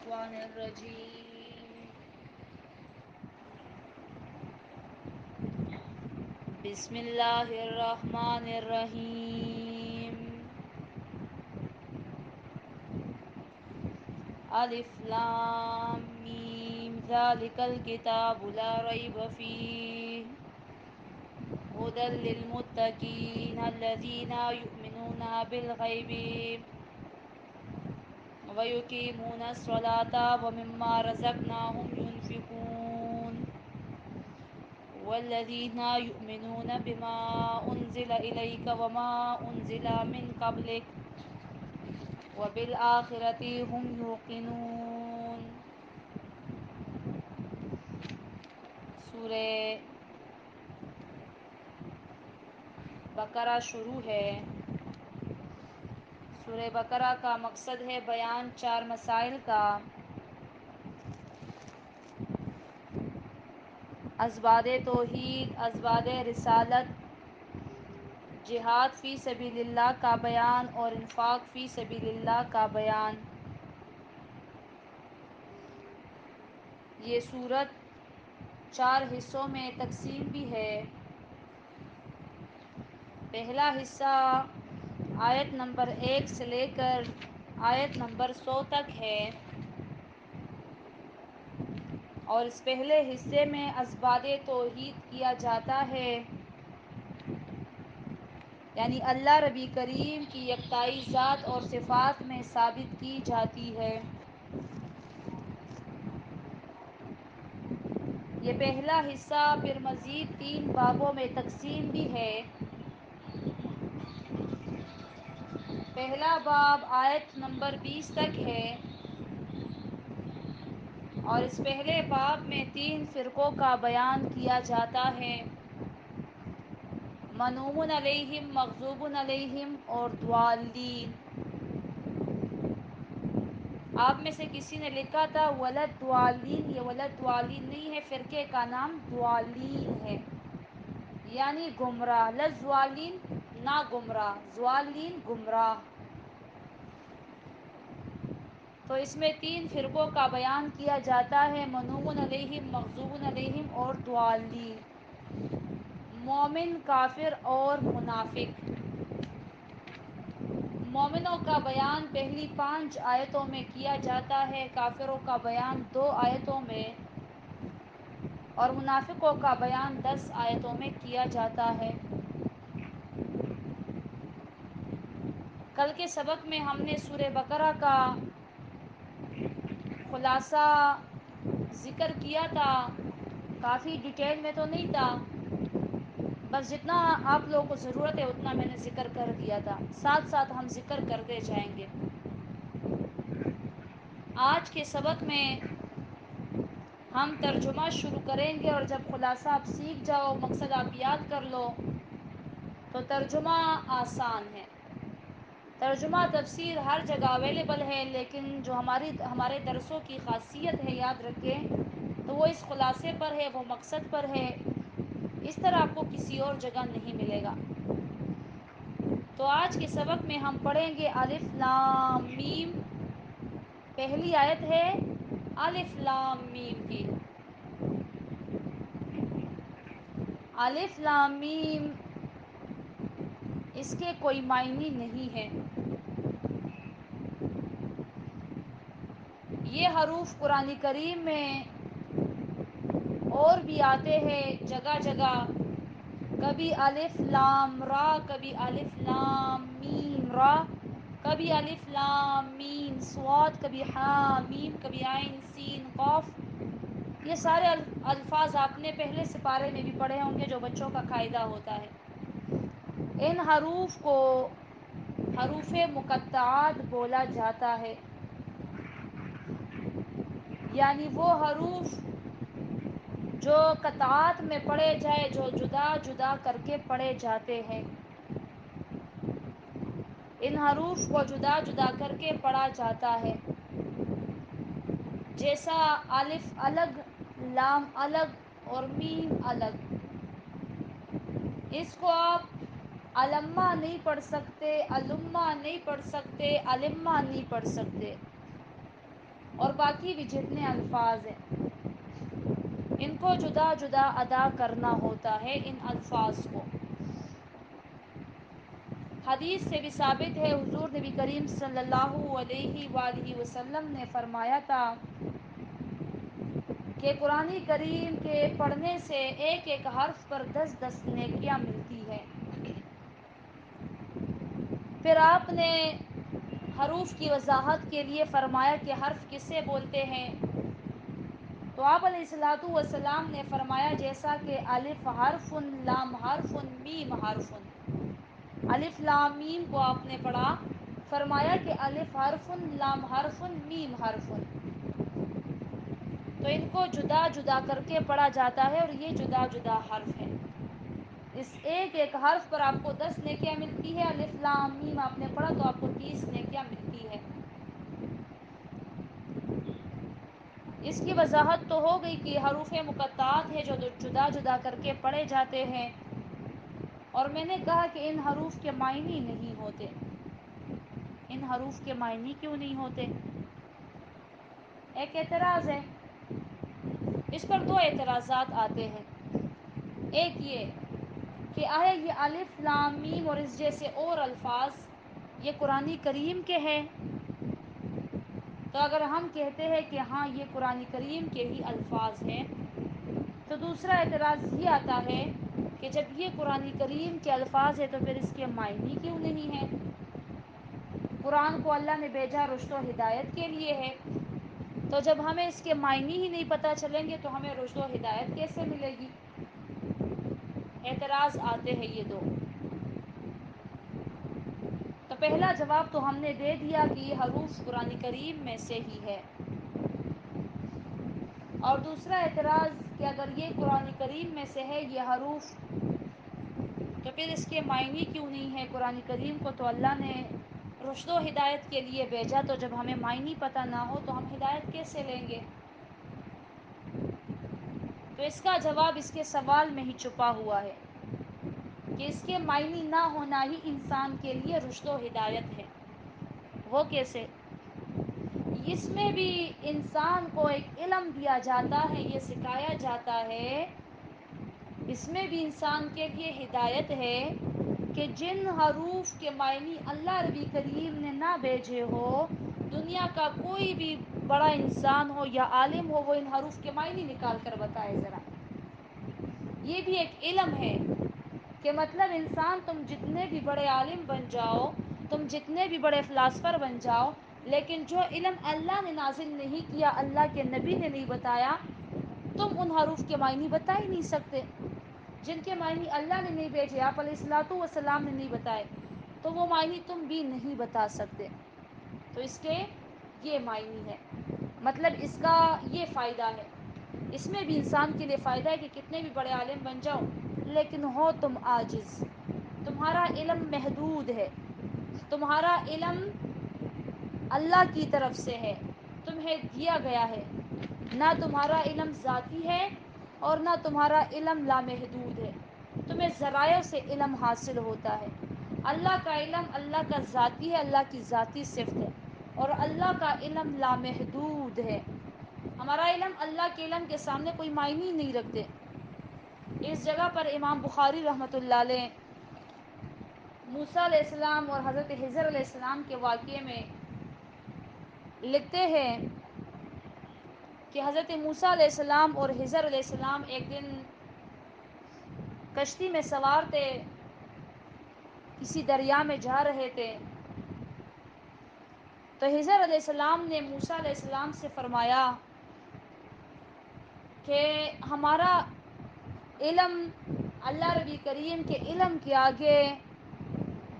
الشیطان الرجیم بسم اللہ الرحمن الرحیم الف لام میم ذالک الکتاب لا ریب فیہ هدى للمتقین الذین یؤمنون بالغیب وَيُقِيمُونَ الصَّلَاةَ وَمِمَّا رَزَقْنَاهُمْ يُنْفِقُونَ وَالَّذِينَ يُؤْمِنُونَ بِمَا أُنْزِلَ إِلَيْكَ وَمَا أُنْزِلَ مِنْ قَبْلِكَ وَبِالْآخِرَةِ هُمْ يُوقِنُونَ۔ سورہ بقرہ شروع ہے۔ سورہ بقرہ کا مقصد ہے بیان 4 مسائل کا۔ اسباب توحید، اسباب رسالت، جہاد فی سبیل اللہ کا بیان اور انفاق فی سبیل اللہ کا بیان۔ یہ سورت 4 حصوں میں تقسیم بھی ہے۔ پہلا حصہ آیت نمبر 1 سے لے کر آیت نمبر 100 تک ہے، اور اس پہلے حصے میں اسباب توحید کیا جاتا ہے، یعنی اللہ ربی کریم کی یکتائی ذات اور صفات میں ثابت کی جاتی ہے۔ یہ پہلا حصہ پھر مزید 3 بابوں میں تقسیم بھی ہے۔ پہلا باب آیت نمبر 20 تک ہے، اور اس پہلے باب میں 3 فرقوں کا بیان کیا جاتا ہے: مغضوب علیہم، مغضوب علیہم اور ضالین۔ آپ میں سے کسی نے لکھا تھا ولد ضالین، یہ ولد ضالین نہیں ہے، فرقے کا نام ضالین ہے، یعنی گمراہ۔ لفظ ضالین نہ گمراہ، ضالین گمراہ۔ تو اس میں 3 فرقوں کا بیان کیا جاتا ہے: مغضوب علیہم، مغضوب علیہم اور ضالین۔ مومن، کافر اور منافق۔ مومنوں کا بیان پہلی 5 آیتوں میں کیا جاتا ہے، کافروں کا بیان 2 آیتوں میں، اور منافقوں کا بیان 10 آیتوں میں کیا جاتا ہے۔ کل کے سبق میں ہم نے سورہ بقرہ کا خلاصہ ذکر کیا تھا، کافی ڈیٹیل میں تو نہیں تھا، بس جتنا آپ لوگوں کو ضرورت ہے اتنا میں نے ذکر کر دیا تھا، ساتھ ساتھ ہم ذکر کرتے جائیں گے۔ آج کے سبق میں ہم ترجمہ شروع کریں گے، اور جب خلاصہ آپ سیکھ جاؤ، مقصد آپ یاد کر لو، تو ترجمہ آسان ہے۔ ترجمہ تفسیر ہر جگہ اویلیبل ہے، لیکن جو ہمارے درسوں کی خاصیت ہے، یاد رکھیں، تو وہ اس خلاصے پر ہے، وہ مقصد پر ہے، اس طرح آپ کو کسی اور جگہ نہیں ملے گا۔ تو آج کے سبق میں ہم پڑھیں گے الف لام میم۔ پہلی آیت ہے الف لام میم کی۔ الف لام میم اس کے کوئی معنی نہیں ہے۔ یہ حروف قرآن کریم میں اور بھی آتے ہیں جگہ جگہ، کبھی الف لام را، کبھی الف لام میم را، کبھی الف لام میم صاد، کبھی حا میم، کبھی عین سین قاف۔ یہ سارے الفاظ آپ نے پہلے سپارے میں بھی پڑھے ہوں گے، جو بچوں کا قاعدہ ہوتا ہے۔ ان حروف کو حروف مقطعات بولا جاتا ہے، یعنی وہ حروف جو قطعات میں پڑھے جائے، جو جدا جدا کر کے پڑھے جاتے ہیں، ان حروف کو جدا جدا کر کے پڑھا جاتا ہے۔ جیسا الف الگ، لام الگ اور میم الگ۔ اس کو آپ علمہ نہیں پڑھ سکتے، علمہ نہیں پڑھ سکتے، علمہ نہیں پڑھ سکتے، اور باقی بھی جتنے الفاظ ہیں ان کو جدا جدا ادا کرنا ہوتا ہے. ان الفاظ کو حدیث سے بھی ثابت ہے، حضور نبی کریم صلی اللہ علیہ وآلہ وسلم نے فرمایا تھا کہ قرآن کریم کے پڑھنے سے ایک ایک حرف پر 10 نیکیاں ملتی ہے. پھر آپ نے حروف کی وضاحت کے لیے فرمایا کہ حرف کسے بولتے ہیں، تو آپ علیہ الصلوۃ والسلام نے فرمایا جیسا کہ الف حرف، لام حرف، میم حرف. الف لام میم کو آپ نے پڑھا، فرمایا کہ الف حرف، لام حرف، میم حرف. تو ان کو جدا جدا کر کے پڑھا جاتا ہے اور یہ جدا جدا حرف ہیں. اس ایک ایک حرف پر آپ کو 10 نیکیاں ملتی ہے. الف لام میم آپ نے پڑھا تو آپ کو 30 نیکیاں ملتی ہے. اس کی وضاحت تو ہو گئی کہ حروف مقطعات ہے جو جدا جدا کر کے پڑھے جاتے ہیں، اور میں نے کہا کہ ان حروف کے معنی نہیں ہوتے. ان حروف کے معنی کیوں نہیں ہوتے؟ ایک اعتراض ہے. اس پر 2 اعتراضات آتے ہیں. ایک یہ کہ آیا یہ الف لام میم اور اس جیسے اور الفاظ یہ قرآن کریم کے ہیں؟ تو اگر ہم کہتے ہیں کہ ہاں یہ قرآن کریم کے ہی الفاظ ہیں، تو دوسرا اعتراض یہ آتا ہے کہ جب یہ قرآن کریم کے الفاظ ہیں تو پھر اس کے معنی کیوں نہیں ہیں؟ قرآن کو اللہ نے بھیجا رشد و ہدایت کے لیے ہے، تو جب ہمیں اس کے معنی ہی نہیں پتہ چلیں گے تو ہمیں رشد و ہدایت کیسے ملے گی؟ اعتراض آتے ہیں یہ 2. تو پہلا جواب تو ہم نے دے دیا کہ یہ حروف قرآن کریم میں سے ہی ہے. اور دوسرا اعتراض کہ اگر یہ قرآن کریم میں سے ہے یہ حروف، تو پھر اس کے معنی کیوں نہیں ہے؟ قرآن کریم کو تو اللہ نے رشد و ہدایت کے لیے بھیجا، تو جب ہمیں معنی پتہ نہ ہو تو ہم ہدایت کیسے لیں گے؟ تو اس کا جواب اس کے سوال میں ہی چھپا ہوا ہے کہ اس کے معنی نہ ہونا ہی انسان کے لیے رشد و ہدایت ہے. وہ کیسے؟ اس میں بھی انسان کو ایک علم دیا جاتا ہے، یہ سکھایا جاتا ہے، اس میں بھی انسان کے لیے ہدایت ہے کہ جن حروف کے معنی اللہ ربی کریم نے نہ بھیجے ہو، دنیا کا کوئی بھی بڑا انسان ہو یا عالم ہو وہ ان حروف کے معنی نکال کر بتائے ذرا. یہ بھی ایک علم ہے کہ مطلب انسان تم جتنے بھی بڑے عالم بن جاؤ، تم جتنے بھی بڑے فلاسفر بن جاؤ، لیکن جو علم اللہ نے نازل نہیں کیا، اللہ کے نبی نے نہیں بتایا، تم ان حروف کے معنی بتا ہی نہیں سکتے. جن کے معنی اللہ نے نہیں بھیجے، آپ علیہ الصلوۃ والسلام نے نہیں بتائے، تو وہ معنی تم بھی نہیں بتا سکتے. تو اس کے یہ معنی ہے، مطلب اس کا یہ فائدہ ہے. اس میں بھی انسان کے لیے فائدہ ہے کہ کتنے بھی بڑے عالم بن جاؤ لیکن ہو تم عاجز، تمہارا علم محدود ہے، تمہارا علم اللہ کی طرف سے ہے، تمہیں دیا گیا ہے. نہ تمہارا علم ذاتی ہے اور نہ تمہارا علم لامحدود ہے، تمہیں ذرائع سے علم حاصل ہوتا ہے. اللہ کا علم اللہ کا ذاتی ہے، اللہ کی ذاتی صفت ہے، اور اللہ کا علم لامحدود ہے. ہمارا علم اللہ کے علم کے سامنے کوئی معنی نہیں رکھتے. اس جگہ پر امام بخاری رحمۃ اللہ علیہ موسیٰ علیہ السلام اور حضرت خضر علیہ السلام کے واقعے میں لکھتے ہیں کہ حضرت موسیٰ علیہ السلام اور خضر علیہ السلام ایک دن کشتی میں سوار تھے، کسی دریا میں جا رہے تھے. تو خضر علیہ السلام نے موسیٰ علیہ السلام سے فرمایا کہ ہمارا علم اللہ ربی کریم کے علم کے آگے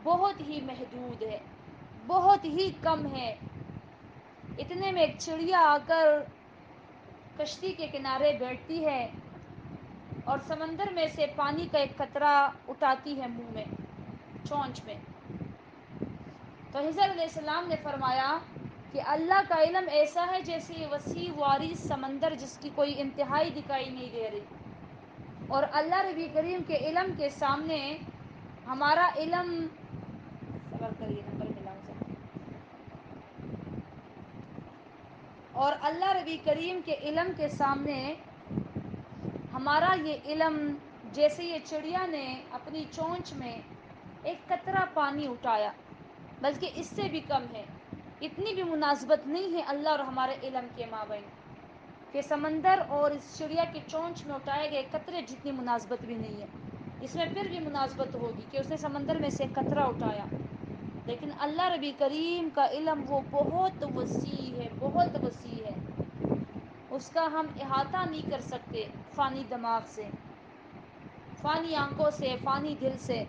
بہت ہی محدود ہے، بہت ہی کم ہے. اتنے میں ایک چڑیا آ کر کشتی کے کنارے بیٹھتی ہے اور سمندر میں سے پانی کا ایک قطرہ اٹھاتی ہے منہ میں، چونچ میں. تو خضر علیہ السلام نے فرمایا کہ اللہ کا علم ایسا ہے جیسے یہ وسیع واری سمندر جس کی کوئی انتہائی دکھائی نہیں دے رہی، اور اللہ ربی کریم کے علم کے سامنے ہمارا علم، صبر کریے نمبر ملا ذرا، اور اللہ ربی کریم کے علم کے سامنے ہمارا یہ علم، جیسے یہ چڑیا نے اپنی چونچ میں ایک قطرہ پانی اٹھایا، بلکہ اس سے بھی کم ہے، اتنی بھی مناسبت نہیں ہے اللہ اور ہمارے علم کے مابین کہ سمندر اور اس چڑیا کی چونچ میں اٹھائے گئے قطرے جتنی مناسبت بھی نہیں ہے۔ اس میں پھر بھی مناسبت ہوگی کہ اس نے سمندر میں سے قطرہ اٹھایا، لیکن اللہ ربی کریم کا علم وہ بہت وسیع ہے، بہت وسیع ہے، اس کا ہم احاطہ نہیں کر سکتے فانی دماغ سے، فانی آنکھوں سے، فانی دل سے،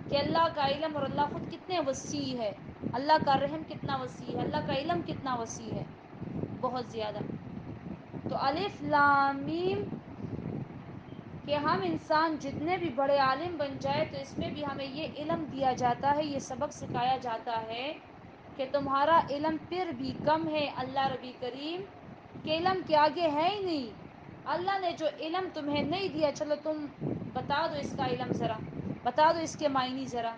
کہ اللہ کا علم اور اللہ خود کتنے وسیع ہے، اللہ کا رحم کتنا وسیع ہے، اللہ کا علم کتنا وسیع ہے، بہت زیادہ۔ تو الف لام میم کہ ہم انسان جتنے بھی بڑے عالم بن جائے تو اس میں بھی ہمیں یہ علم دیا جاتا ہے، یہ سبق سکھایا جاتا ہے کہ تمہارا علم پھر بھی کم ہے اللہ ربی کریم کے علم کے آگے ہے ہی نہیں۔ اللہ نے جو علم تمہیں نہیں دیا، چلو تم بتا دو اس کا علم، ذرا بتا دو اس کے معنی ذرا۔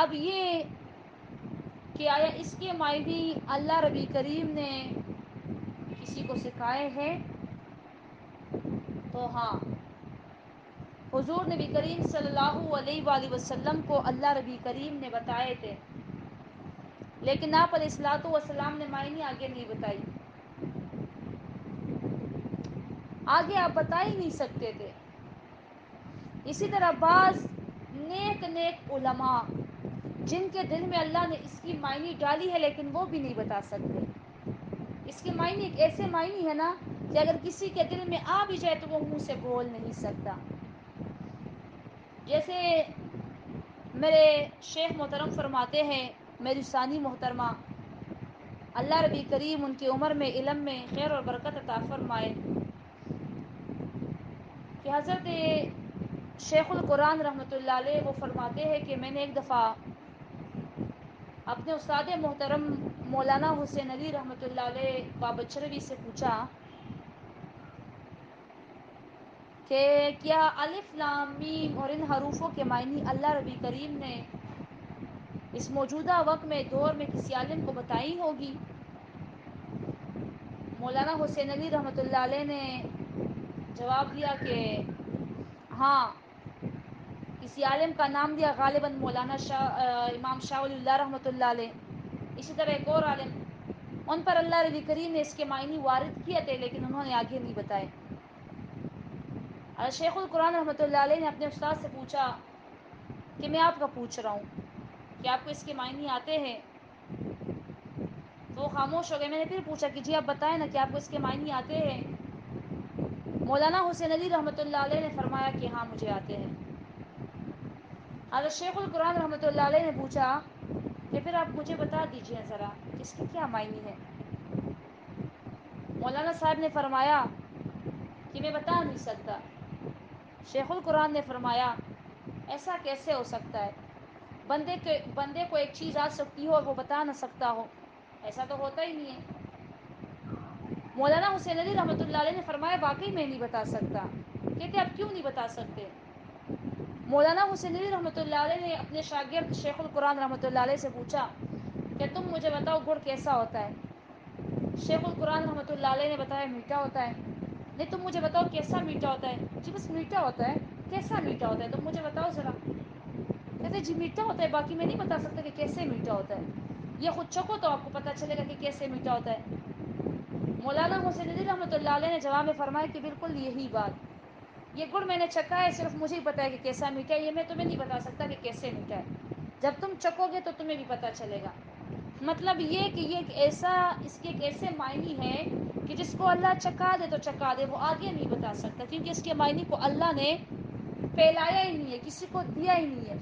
اب یہ کہ آیا اس کے معنی اللہ ربی کریم نے کسی کو سکھائے ہیں؟ تو ہاں، حضور نبی کریم صلی اللہ علیہ وآلہ وسلم کو اللہ ربی کریم نے بتائے تھے، لیکن آپ علیہ الصلوۃ والسلام نے معنی آگے نہیں بتائی، آگے آپ بتا ہی نہیں سکتے تھے۔ اسی طرح بعض نیک نیک علماء جن کے دل میں اللہ نے اس کی معنی ڈالی ہے لیکن وہ بھی نہیں بتا سکتے۔ اس کے معنی ایک ایسے معنی ہے نا کہ اگر کسی کے دل میں آ بھی جائے تو وہ منہ سے بول نہیں سکتا۔ جیسے میرے شیخ محترم فرماتے ہیں، میری ثانی محترمہ، اللہ ربی کریم ان کی عمر میں، علم میں خیر اور برکت عطا فرمائے، کہ حضرت شیخ القرآن رحمۃ اللہ علیہ وہ فرماتے ہیں کہ میں نے ایک دفعہ اپنے استاد محترم مولانا حسین علی رحمۃ اللہ علیہ بابچروی سے پوچھا کہ کیا الف لام میم اور ان حروفوں کے معنی اللہ ربی کریم نے اس موجودہ وقت میں دور میں کسی عالم کو بتائی ہوگی؟ مولانا حسین علی رحمۃ اللہ علیہ نے جواب دیا کہ ہاں، کسی عالم کا نام دیا، غالباً مولانا امام شاہ ولی اللہ رحمۃ اللہ علیہ، اسی طرح ایک اور عالم، ان پر اللہ ربی کریم نے اس کے معنی وارد کیے تھے لیکن انہوں نے آگے نہیں بتائے۔ شیخ القرآن رحمۃ اللہ علیہ نے اپنے استاد سے پوچھا کہ میں آپ کا پوچھ رہا ہوں کہ آپ کو اس کے معنی آتے ہیں؟ تو وہ خاموش ہو گئے۔ میں نے پھر پوچھا کہ جی آپ بتائیں نا کہ آپ کو اس کے معنی آتے ہیں؟ مولانا حسین علی رحمۃ اللہ علیہ نے فرمایا کہ ہاں مجھے آتے ہیں۔ حضرت شیخ القرآن رحمۃ اللہ علیہ نے پوچھا کہ پھر آپ مجھے بتا دیجئے ذرا اس کے کیا معنی ہے؟ مولانا صاحب نے فرمایا کہ میں بتا نہیں سکتا۔ شیخ القرآن نے فرمایا ایسا کیسے ہو سکتا ہے؟ بندے کو ایک چیز آ سکتی ہو اور وہ بتا نہ سکتا ہو، ایسا تو ہوتا ہی نہیں ہے۔ مولانا حسین علی رحمۃ اللہ علیہ نے فرمایا واقعی میں نہیں بتا سکتا۔ کہتے آپ کیوں نہیں بتا سکتے؟ مولانا حسین علی رحمۃ اللہ علیہ نے اپنے شاگرد شیخ القرآن رحمۃ اللہ علیہ سے پوچھا کہ تم مجھے بتاؤ گڑ کیسا ہوتا ہے؟ شیخ القرآن رحمۃ اللہ علیہ نے بتایا میٹھا ہوتا ہے۔ نہیں، تم مجھے بتاؤ کیسا میٹھا ہوتا ہے؟ جی بس میٹھا ہوتا ہے۔ کیسا میٹھا ہوتا ہے؟ تم مجھے بتاؤ ذرا۔ کہتے جی میٹھا ہوتا ہے، باقی میں نہیں بتا سکتا کہ کیسے میٹھا ہوتا ہے، یہ خود چکھو تو آپ کو پتہ چلے گا کہ کیسے میٹھا ہوتا ہے۔ مولانا حسین علی رحمۃ اللہ علیہ نے جواب میں فرمایا کہ بالکل یہی بات، یہ گڑ میں نے چکھا ہے، صرف مجھے ہی پتہ ہے کہ کیسا میٹھا ہے، یہ میں تمہیں نہیں بتا سکتا کہ کیسے میٹھا ہے، جب تم چکھو گے تو تمہیں بھی پتہ چلے گا۔ مطلب یہ کہ یہ ایک ایسا، اس کے ایک ایسے معنی ہے کہ جس کو اللہ چکھا دے تو چکھا دے، وہ آگے نہیں بتا سکتا، کیونکہ اس کے معنی کو اللہ نے پھیلایا ہی نہیں ہے، کسی کو دیا ہی نہیں ہے۔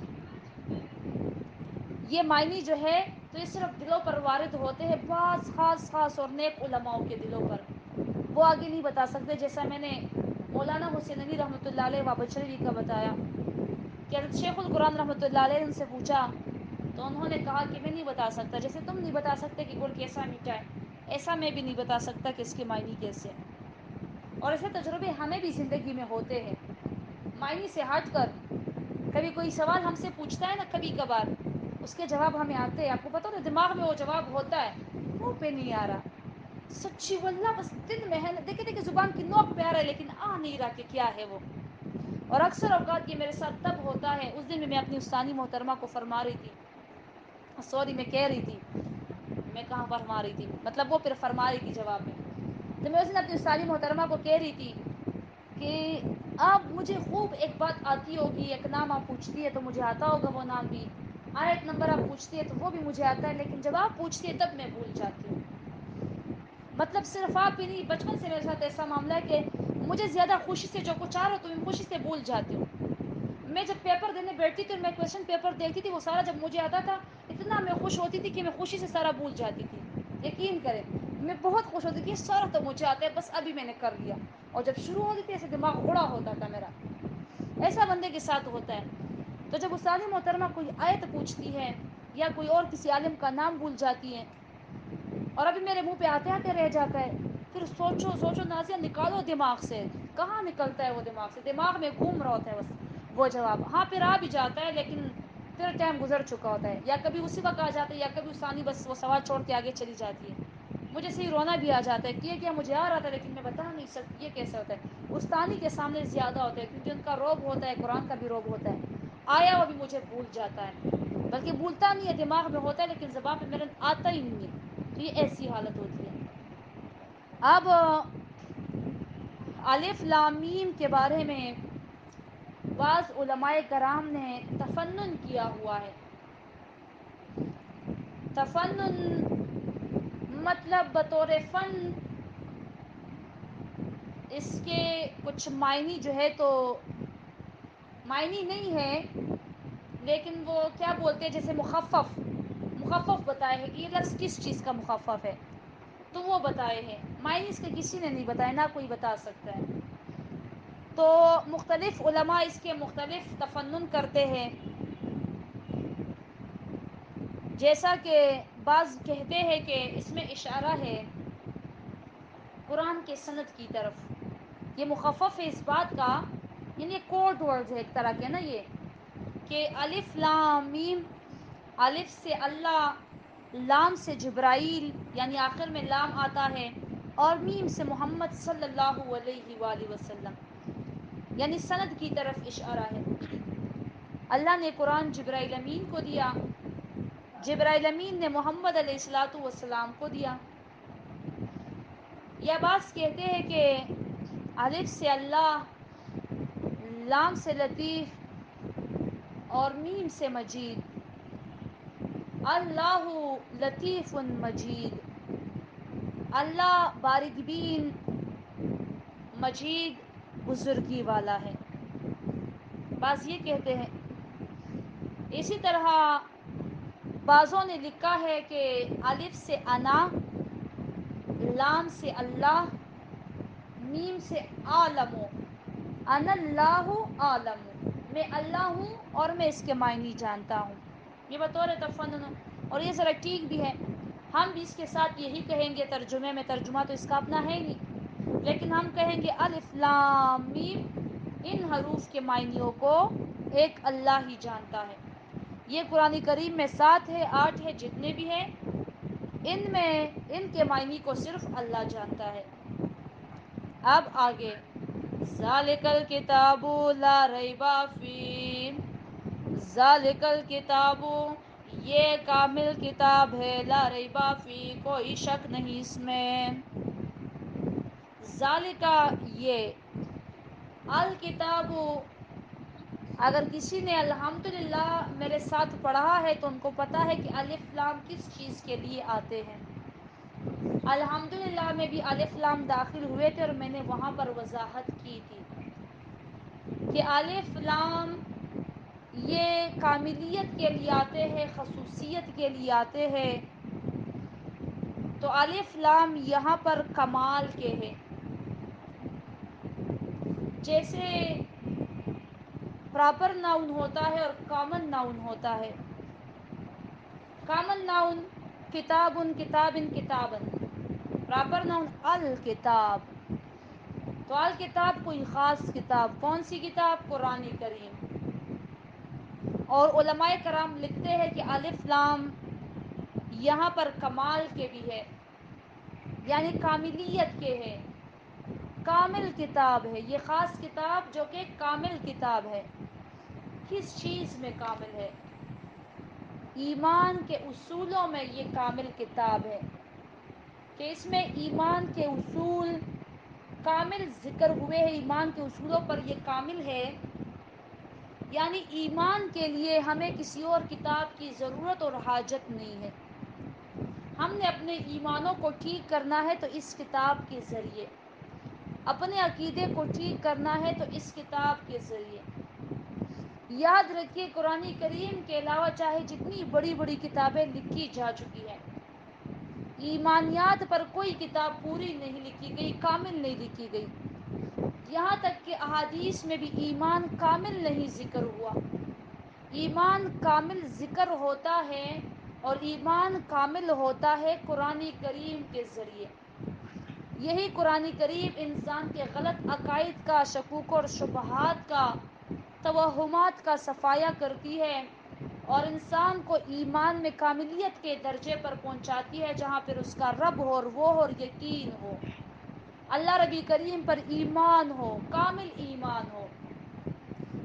یہ معنی جو ہے تو یہ صرف دلوں پر وارد ہوتے ہیں، بعض خاص اور نیک علماء کے دلوں پر، وہ آگے نہیں بتا سکتے۔ جیسا میں نے مولانا حسین علی رحمۃ اللہ علیہ وابچروی کا بتایا کہ حضرت شیخ القرآن رحمۃ اللہ علیہ نے ان سے پوچھا تو انہوں نے کہا کہ میں نہیں بتا سکتا، جیسے تم نہیں بتا سکتے کہ گڑ کیسا میٹھا ہے، ایسا میں بھی نہیں بتا سکتا کہ اس کے معنی کیسے۔ اور ایسے تجربے ہمیں بھی زندگی میں ہوتے ہیں، معنی سے ہٹ کر کبھی کوئی سوال ہم سے پوچھتا ہے نا، کبھی کبھار اس کے جواب ہمیں آتے ہیں، آپ کو پتہ ہے دماغ میں وہ جواب ہوتا ہے، منہ پہ نہیں آ رہا، سچی واللہ بس دل میں ہے. دیکھے زبان کی نوک پہ آ رہا ہے لیکن آ نہیں رہا کہ کیا ہے وہ. اور اکثر اوقات یہ میرے ساتھ تب ہوتا ہے. اس دن میں اپنی استانی محترمہ کو فرما رہی تھی, سوری میں کہہ رہی تھی, میں کہاں فرما رہی تھی, مطلب وہ پھر فرما رہی تھی جواب میں. تو میں اس دن اپنی استانی محترمہ کو کہہ رہی تھی کہ آپ مجھے خوب ایک بات آتی ہوگی, ایک نام آپ پوچھتی ہے تو مجھے آتا ہوگا وہ نام بھی, ایک نمبر آپ پوچھتی ہے تو وہ بھی مجھے آتا ہے, لیکن جب آپ پوچھتی ہے تب میں بھول جاتی ہوں. مطلب صرف آپ ہی نہیں, بچپن سے میرے ساتھ ایسا معاملہ ہے کہ مجھے زیادہ خوشی سے جو کچھ آ رہا تو میں خوشی سے بھول جاتی ہوں. میں جب پیپر دینے بیٹھتی تھی اور میں کویشچن پیپر دیکھتی تھی, وہ سارا جب مجھے آتا تھا اتنا میں خوش ہوتی تھی کہ میں خوشی سے سارا بھول جاتی تھی. یقین کریں میں بہت خوش ہوتی تھی کہ سارا تو مجھے آتا ہے, بس ابھی میں نے کر لیا. اور جب شروع ہوتی تھی ایسے دماغ اڑا ہوتا تھا میرا. ایسا بندے کے ساتھ ہوتا ہے. تو جب استاد محترمہ کوئی آیت پوچھتی ہے یا کوئی اور کسی عالم کا نام بھول جاتی ہے اور ابھی میرے منہ پہ آتے آتے رہ جاتا ہے, پھر سوچو سوچو نازیہ نکالو دماغ سے, کہاں نکلتا ہے وہ دماغ سے, دماغ میں گھوم رہا ہوتا ہے بس وہ جواب. ہاں پھر آ بھی جاتا ہے لیکن پھر ٹائم گزر چکا ہوتا ہے, یا کبھی اسی وقت آ جاتا ہے یا کبھی استانی بس وہ سوال چھوڑ کے آگے چلی جاتی ہے. مجھے صحیح رونا بھی آ جاتا ہے کہ یہ کیا مجھے آ رہا تھا لیکن میں بتا نہیں سکتی یہ کیسے ہوتا ہے. استانی کے سامنے زیادہ ہوتا ہے کیونکہ ان کا روب ہوتا ہے, قرآن کا بھی روب ہوتا ہے. آیا وہ بھی مجھے بھول جاتا ہے, بلکہ بھولتا نہیں ہے, دماغ میں ہوتا ہے لیکن زبان پہ میرے آتا ہی نہیں ہے. تو یہ ایسی حالت ہوتی ہے. اب الف لام میم کے بارے میں بعض علماء کرام نے تفنن کیا ہوا ہے. تفنن مطلب بطور فن اس کے کچھ معنی جو ہے تو معنی نہیں ہے, لیکن وہ کیا بولتے ہیں جیسے مخفف بتائے ہیں کہ یہ لفظ کس چیز کا مخفف ہے تو وہ بتائے ہیں. معنی اس کے کسی نے نہیں بتایا, نہ کوئی بتا سکتا ہے. تو مختلف علماء اس کے مختلف تفنن کرتے ہیں. جیسا کہ بعض کہتے ہیں کہ اس میں اشارہ ہے قرآن کے سند کی طرف. یہ مخفف ہے اس بات کا, یعنی کوڈ ورڈ ہے ایک طرح کے نا, یہ کہ الف لام میم, الف سے اللہ, لام سے جبرائیل یعنی آخر میں لام آتا ہے, اور میم سے محمد صلی اللہ علیہ وآلہ وسلم یعنی سند کی طرف اشارہ ہے. اللہ نے قرآن جبرائیل امین کو دیا, جبرائیل امین نے محمد علیہ الصلوۃ والسلام کو دیا. یا بعض کہتے ہیں کہ الف سے اللہ, لام سے لطیف اور میم سے مجید. اللہ لطیف مجید, اللہ بارگ بین مجید بزرگی والا ہے. بعض یہ کہتے ہیں. اسی طرح بعضوں نے لکھا ہے کہ الف سے انا, لام سے اللہ, میم سے عالم, انا اللہ عالم, میں اللہ ہوں اور میں اس کے معنی جانتا ہوں. یہ بطور تفنن, اور یہ ذرا ٹھیک بھی ہے. ہم بھی اس کے ساتھ یہی کہیں گے ترجمے میں, ترجمہ تو اس کا اپنا ہے ہی نہیں, لیکن ہم کہیں گے الف لام میم, ان حروف کے معنیوں کو ایک اللہ ہی جانتا ہے. یہ قرآن کریم میں 7 ہے 8 ہے جتنے بھی ہیں, ان میں ان کے معنی کو صرف اللہ جانتا ہے. اب آگے ذالک الکتاب لا ریب فیہ, ذالک الکتاب یہ کامل کتاب ہے, لا ریب فیہ کوئی شک نہیں اس میں. ذالک یہ, الکتاب اگر کسی نے الحمدللہ میرے ساتھ پڑھا ہے تو ان کو پتہ ہے کہ الف لام کس چیز کے لیے آتے ہیں. الحمدللہ میں بھی الف لام داخل ہوئے تھے اور میں نے وہاں پر وضاحت کی تھی کہ الف لام یہ کاملیت کے لیے آتے ہیں, خصوصیت کے لیے آتے ہیں. تو الف لام یہاں پر کمال کے ہیں. جیسے پراپر ناؤن ہوتا ہے اور کامن ناؤن ہوتا ہے. کامن ناؤن کتاب کتاب کتابن, پراپر ناؤن الکتاب. تو الکتاب کوئی خاص کتاب, کون سی کتاب؟ قرآن کریم. اور علماء کرام لکھتے ہیں کہ الف لام یہاں پر کمال کے بھی ہے. یعنی کاملیت کے ہے، کامل کتاب ہے، یہ خاص کتاب جو کہ کامل کتاب ہے۔ کس چیز میں کامل ہے؟ ایمان کے اصولوں میں یہ کامل کتاب ہے کہ اس میں ایمان کے اصول کامل ذکر ہوئے ہیں، ایمان کے اصولوں پر یہ کامل ہے۔ یعنی ایمان کے لیے ہمیں کسی اور کتاب کی ضرورت اور حاجت نہیں ہے۔ ہم نے اپنے ایمانوں کو ٹھیک کرنا ہے تو اس کتاب کے ذریعے، اپنے عقیدے کو ٹھیک کرنا ہے تو اس کتاب کے ذریعے۔ یاد رکھیے قرآن کریم کے علاوہ چاہے جتنی بڑی بڑی کتابیں لکھی جا چکی ہیں، ایمانیات پر کوئی کتاب پوری نہیں لکھی گئی، کامل نہیں لکھی گئی۔ یہاں تک کہ احادیث میں بھی ایمان کامل نہیں ذکر ہوا۔ ایمان کامل ذکر ہوتا ہے اور ایمان کامل ہوتا ہے قرآن کریم کے ذریعے۔ یہی قرآن کریم انسان کے غلط عقائد کا، شکوک اور شبہات کا، توہمات کا صفایا کرتی ہے اور انسان کو ایمان میں کاملیت کے درجے پر پہنچاتی ہے، جہاں پھر اس کا رب ہو اور وہ اور یقین ہو، اللہ ربی کریم پر ایمان ہو، کامل ایمان ہو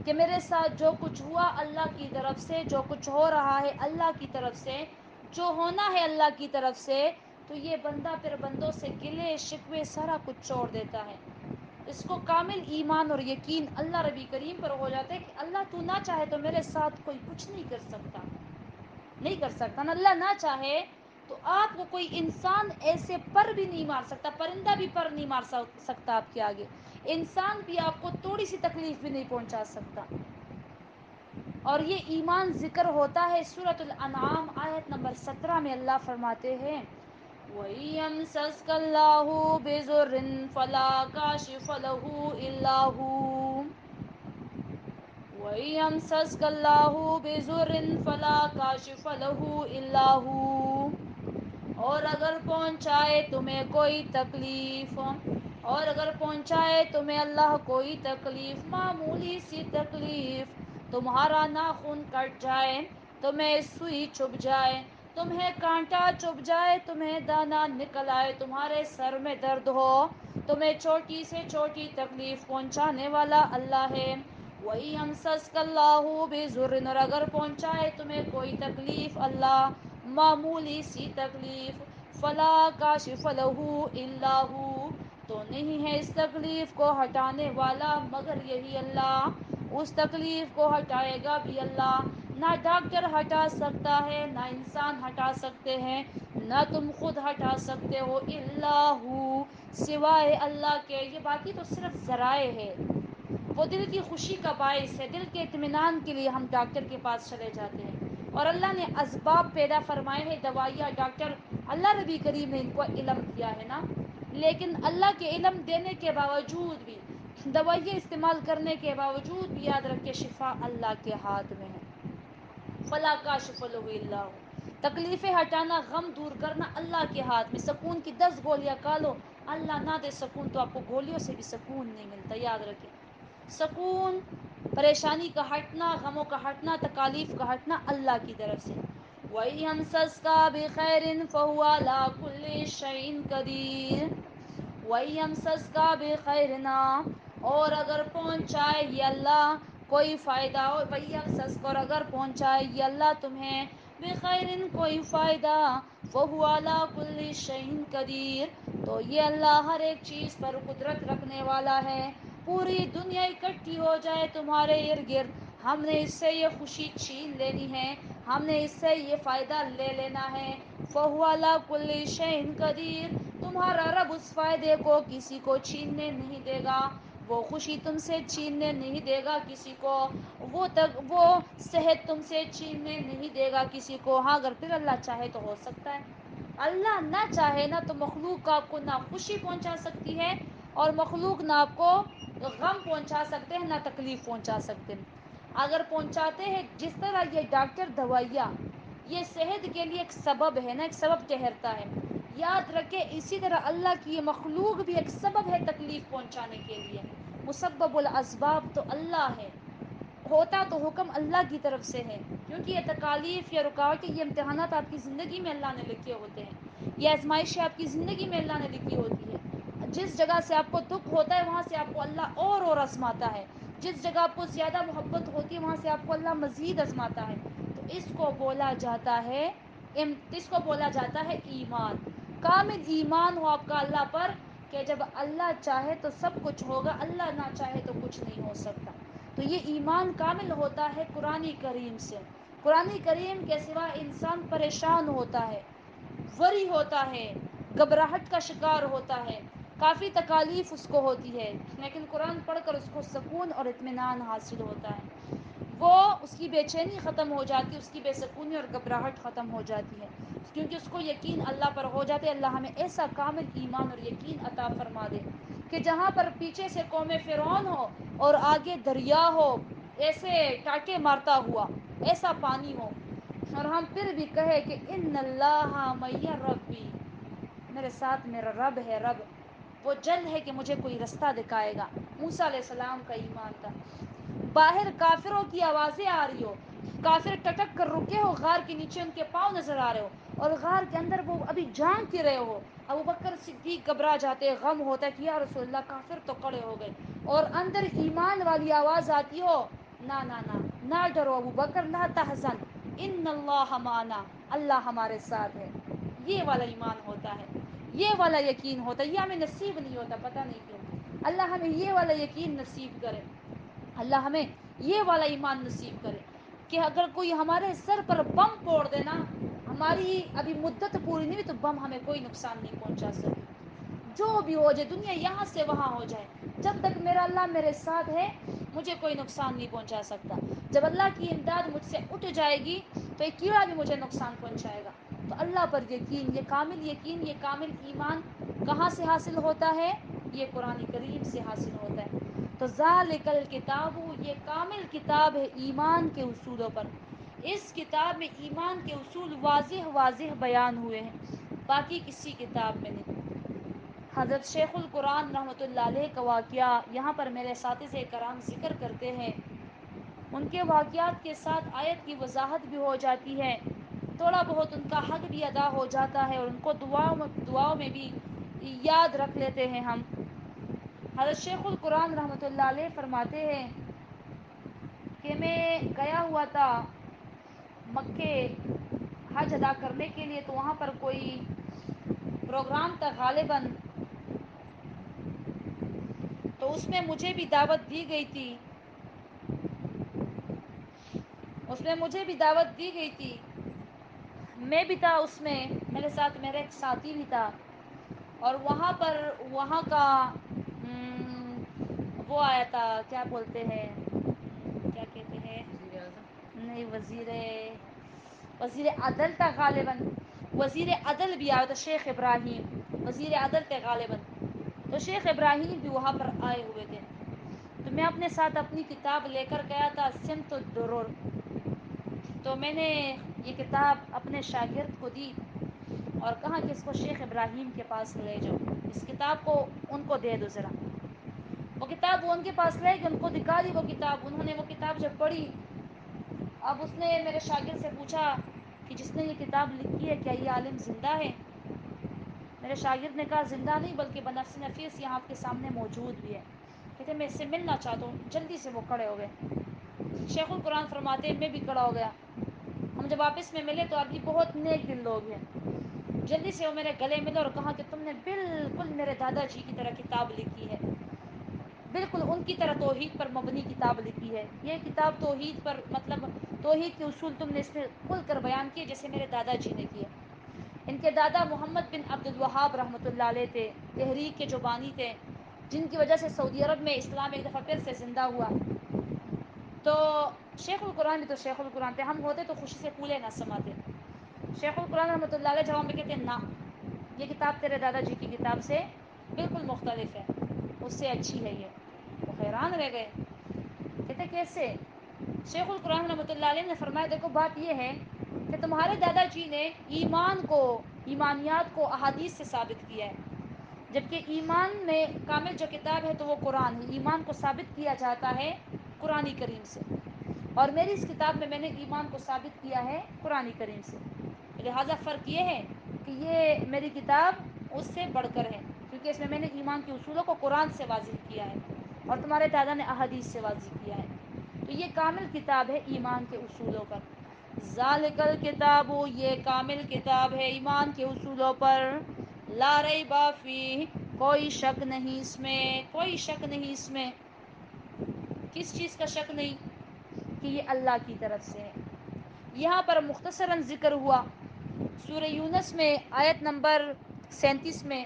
کہ میرے ساتھ جو کچھ ہوا اللہ کی طرف سے، جو کچھ ہو رہا ہے اللہ کی طرف سے، جو ہونا ہے اللہ کی طرف سے، تو یہ بندہ پھر بندوں سے گلے شکوے سارا کچھ چھوڑ دیتا ہے۔ اس کو کامل ایمان اور یقین اللہ ربی کریم پر ہو جاتا ہے کہ اللہ تو نہ چاہے تو میرے ساتھ کوئی کچھ نہیں کر سکتا، نہیں کر سکتا نا، اللہ نہ چاہے تو آپ کو کوئی انسان ایسے پر بھی نہیں مار سکتا، پرندہ بھی پر نہیں مار سکتا آپ کے آگے، انسان بھی آپ کو تھوڑی سی تکلیف بھی نہیں پہنچا سکتا۔ اور یہ ایمان ذکر ہوتا ہے سورۃ الانعام آیت نمبر 17 میں اللہ فرماتے ہیں وَإِيَمْسَسْكَ اللَّهُ بِضُرٍّ فَلَا كَاشِفَ لَهُ إِلَّا هُوَ وَإِيَمْسَسْكَ اللَّهُ بِضُرٍّ فَلَا كَاشِفَ لَهُ إِلَّا هُوَ، اور اگر پہنچائے تمہیں کوئی تکلیف، اور اگر پہنچائے تمہیں اللہ کوئی تکلیف، معمولی سی تکلیف، تمہارا ناخن کٹ جائے، تمہیں سوئی چبھ جائے، تمہیں کانٹا چبھ جائے، تمہیں دانا نکل آئے، تمہارے سر میں درد ہو، تمہیں چھوٹی سے چھوٹی تکلیف پہنچانے والا اللہ ہے۔ وہی یمسسک اللہ بضر، اور اگر پہنچائے تمہیں کوئی تکلیف اللہ، معمولی سی تکلیف، فلا کاشف لہ الا ہو، تو نہیں ہے اس تکلیف کو ہٹانے والا مگر یہی اللہ۔ اس تکلیف کو ہٹائے گا بھی اللہ، نہ ڈاکٹر ہٹا سکتا ہے، نہ انسان ہٹا سکتے ہیں، نہ تم خود ہٹا سکتے ہو، الا ہو، سوائے اللہ کے۔ یہ باقی تو صرف ذرائع ہے، وہ دل کی خوشی کا باعث ہے، دل کے اطمینان کے لیے ہم ڈاکٹر کے پاس چلے جاتے ہیں، اور اللہ نے اسباب پیدا فرمائے ہیں، دوائیاں، ڈاکٹر، اللہ نبی کریم نے ان کو علم دیا ہے نا، لیکن اللہ کے علم دینے کے باوجود بھی، دوائیاں استعمال کرنے کے باوجود بھی یاد رکھے شفا اللہ کے ہاتھ میں ہے۔ فلا کاشف لہ الا ہو، تکلیفیں ہٹانا، غم دور کرنا اللہ کے ہاتھ میں۔ سکون کی 10 گولیاں کھا لو، اللہ نہ دے سکون تو آپ کو گولیوں سے بھی سکون نہیں ملتا، یاد رکھیں۔ سکون، پریشانی کا ہٹنا، غموں کا ہٹنا، تکالیف کا ہٹنا اللہ کی طرف سے۔ وَإِيَمْسَسْكَ بِخَيْرٍ فَهُوَ عَلَى كُلِّ شَيْءٍ قَدِيرٌ وَإِيَمْسَسْكَ بِخَيْرٍ، اور اگر پہنچائے یہ اللہ کوئی فائدہ، وَإِيَمْسَسْكَ، اور اگر پہنچائے یہ اللہ تمہیں بخیرن کوئی فائدہ، فَهُوَ عَلَى كُلِّ شَيْءٍ قَدِيرٌ، تو یہ اللہ ہر ایک چیز پر قدرت رکھنے والا ہے۔ پوری دنیا اکٹھی ہو جائے تمہارے ارد گرد، ہم نے اس سے یہ خوشی چھین لینی ہے، ہم نے اس سے یہ فائدہ لے لینا ہے، فَهُوَ عَلَى كُلِّ شَيْءٍ قَدِيرٌ، تمہارا رب اس فائدے کو کسی کو چھیننے نہیں دے گا، وہ خوشی تم سے چھیننے نہیں دے گا کسی کو، وہ صحت تم سے چھیننے نہیں دے گا کسی کو۔ ہاں اگر پھر اللہ چاہے تو ہو سکتا ہے، اللہ نہ چاہے نا تو مخلوق آپ کو نہ خوشی پہنچا سکتی ہے، اور مخلوق نہ آپ کو غم پہنچا سکتے ہیں، نہ تکلیف پہنچا سکتے ہیں۔ اگر پہنچاتے ہیں، جس طرح یہ ڈاکٹر دوائیاں یہ صحت کے لیے ایک سبب ہے نا، ایک سبب ٹھہرتا ہے، یاد رکھے اسی طرح اللہ کی یہ مخلوق بھی ایک سبب ہے تکلیف پہنچانے کے لیے۔ مسبب الاسباب تو اللہ ہے، ہوتا تو حکم اللہ کی طرف سے ہے، کیونکہ یہ تکالیف، یہ رکاوٹیں، یہ امتحانات آپ کی زندگی میں اللہ نے لکھے ہوتے ہیں۔ یہ آزمائشیں آپ کی زندگی میں اللہ نے لکھی ہوتی ہے. جس جگہ سے آپ کو دکھ ہوتا ہے وہاں سے آپ کو اللہ اور آزماتا ہے. جس جگہ آپ کو زیادہ محبت ہوتی ہے وہاں سے آپ کو اللہ مزید آزماتا ہے. تو اس کو بولا جاتا ہے ایمان. کامل ایمان ہو آپ کا اللہ پر کہ جب اللہ چاہے تو سب کچھ ہوگا، اللہ نہ چاہے تو کچھ نہیں ہو سکتا. تو یہ ایمان کامل ہوتا ہے قرآن کریم سے. قرآن کریم کے سوا انسان پریشان ہوتا ہے، وری ہوتا ہے، گھبراہٹ کا شکار ہوتا ہے، کافی تکالیف اس کو ہوتی ہے. لیکن قرآن پڑھ کر اس کو سکون اور اطمینان حاصل ہوتا ہے. وہ اس کی بے چینی ختم ہو جاتی ہے، اس کی بے سکونی اور گھبراہٹ ختم ہو جاتی ہے، کیونکہ اس کو یقین اللہ پر ہو جاتے. اللہ ہمیں ایسا کامل ایمان اور یقین عطا فرما دے کہ جہاں پر پیچھے سے قوم فرعون ہو اور آگے دریا ہو ایسے ٹاٹے مارتا ہوا، ایسا پانی ہو، اور ہم پھر بھی کہے کہ ان اللہ معی ربی، میرے ساتھ میرا رب ہے. رب وہ جلد ہے کہ مجھے کوئی رستہ دکھائے گا. موسیٰ علیہ السلام کا ایمان تھا. باہر کافروں کی آوازیں آ رہی ہو، کافر ٹٹک کر رکے ہو، غار کے نیچے ان کے پاؤں نظر آ رہے ہو، اور غار کے اندر وہ ابھی جھانک کے رہے ہو. ابوبکر صدیق گھبرا جاتے، غم ہوتا ہے کہ یا رسول اللہ کافر تو کڑے ہو گئے، اور اندر ایمان والی آواز آتی ہو، نہ نہ نہ نہ ڈرو ابوبکر، لا تحزن ان اللہ معنا، اللہ ہمارے ساتھ ہے. یہ والا ایمان ہوتا ہے، یہ والا یقین ہوتا ہے. یہ ہمیں نصیب نہیں ہوتا، پتہ نہیں کیوں. اللہ ہمیں یہ والا یقین نصیب کرے، اللہ ہمیں یہ والا ایمان نصیب کرے کہ اگر کوئی ہمارے سر پر بم پھوڑ دینا، ہماری ابھی مدت پوری نہیں ہوئی تو بم ہمیں کوئی نقصان نہیں پہنچا سکے. جو بھی ہو جائے، دنیا یہاں سے وہاں ہو جائے، جب تک میرا اللہ میرے ساتھ ہے مجھے کوئی نقصان نہیں پہنچا سکتا. جب اللہ کی امداد مجھ سے اٹھ جائے گی تو ایک کیڑا بھی مجھے نقصان پہنچائے گا. تو اللہ پر یقین، یہ کامل یقین، یہ کامل ایمان کہاں سے حاصل ہوتا ہے؟ یہ قرآن کریم سے حاصل ہوتا ہے. تو ذالک الکتاب، یہ کامل کتاب ہے ایمان کے اصولوں پر. اس کتاب میں ایمان کے اصول واضح واضح بیان ہوئے ہیں، باقی کسی کتاب میں نہیں. حضرت شیخ القرآن رحمۃ اللہ علیہ کا واقعہ یہاں پر میرے اساتذہ کرام ذکر کرتے ہیں. ان کے واقعات کے ساتھ آیت کی وضاحت بھی ہو جاتی ہے، تھوڑا بہت ان کا حق بھی ادا ہو جاتا ہے، اور ان کو دعاؤں میں بھی یاد رکھ لیتے ہیں ہم. حضرت شیخ القرآن رحمۃ اللہ علیہ فرماتے ہیں کہ میں گیا ہوا تھا مکے حج ادا کرنے کے لیے، تو وہاں پر کوئی پروگرام تھا غالباً، تو اس میں مجھے بھی دعوت دی گئی تھی. میں بھی تھا اس میں، میرے ساتھ میرا ایک ساتھی بھی تھا. اور وہاں پر وہاں کا وہ آیا تھا، کیا بولتے ہیں، کیا کہتے ہیں، نہیں وزیر عدل تھا غالباً. وزیر عدل بھی آیا تھا، شیخ ابراہیم وزیر عدل تھے غالباً. تو شیخ ابراہیم بھی وہاں پر آئے ہوئے تھے. تو میں اپنے ساتھ اپنی کتاب لے کر گیا تھا، سمت الدرر. تو میں نے یہ کتاب اپنے شاگرد کو دی اور کہا کہ اس کو شیخ ابراہیم کے پاس لے جاؤ، اس کتاب کو ان کو دے دو ذرا. وہ کتاب وہ ان کے پاس لے گئے، ان کو دکھا دی وہ کتاب. انہوں نے وہ کتاب جب پڑھی، اب اس نے میرے شاگرد سے پوچھا کہ جس نے یہ کتاب لکھی ہے کیا یہ عالم زندہ ہے؟ میرے شاگرد نے کہا زندہ نہیں بلکہ بنفس نفیس یہاں آپ کے سامنے موجود بھی ہے. کہتے میں اس سے ملنا چاہتا ہوں. جلدی سے وہ کھڑے ہو گئے. شیخ القرآن فرماتے ہیں میں بھی کھڑا ہو گیا. ہم جب آپس میں ملے تو ابھی بہت نیک دل لوگ ہیں. جلدی سے وہ میرے گلے ملے اور کہا کہ تم نے بالکل میرے دادا جی کی طرح کتاب لکھی ہے، بالکل ان کی طرح توحید پر مبنی کتاب لکھی ہے. یہ کتاب توحید پر، مطلب توحید کے اصول تم نے اس میں کھل کر بیان کیے جیسے میرے دادا جی نے کیے. ان کے دادا محمد بن عبد الوہاب رحمۃ اللہ علیہ تھے، تحریک کے جو بانی تھے، جن کی وجہ سے سعودی عرب میں اسلام ایک دفعہ پھر سے زندہ ہوا. تو شیخ القرآن بھی تو شیخ القرآن تھے، ہم ہوتے تو خوشی سے پھولے نہ سماتے. شیخ القرآن رحمۃ اللہ علیہ جواب میں کہتے ہیں نا، یہ کتاب تیرے دادا جی کی کتاب سے بالکل مختلف ہے، اس سے اچھی ہے. یہ وہ حیران رہ گئے، کہتے کیسے؟ شیخ القرآن رحمۃ اللہ علیہ نے فرمایا دیکھو بات یہ ہے کہ تمہارے دادا جی نے ایمان کو، ایمانیات کو احادیث سے ثابت کیا ہے، جبکہ ایمان میں کامل جو کتاب ہے تو وہ قرآن ہے. ایمان کو ثابت کیا جاتا ہے قرآن کریم سے، اور میری اس کتاب میں نے ایمان کو ثابت کیا ہے قرآن کریم سے. لہٰذا فرق یہ ہے کہ کہ یہ میری کتاب اس سے بڑھ کر ہے، کیونکہ اس میں میں نے ایمان کے اصولوں کو قرآن سے واضح کیا ہے اور تمہارے دادا نے احادیث سے واضح کیا ہے. تو یہ کامل کتاب ہے ایمان کے اصولوں پر. ذالک الکتاب، یہ کامل کتاب ہے ایمان کے اصولوں پر. لا ریب فیہ، کوئی شک نہیں اس میں، کوئی شک نہیں اس میں. کس چیز کا شک نہیں؟ کہ یہ اللہ کی طرف سے ہے. یہاں پر مختصراً ذکر ہوا سورہ یونس میں آیت نمبر 37 میں،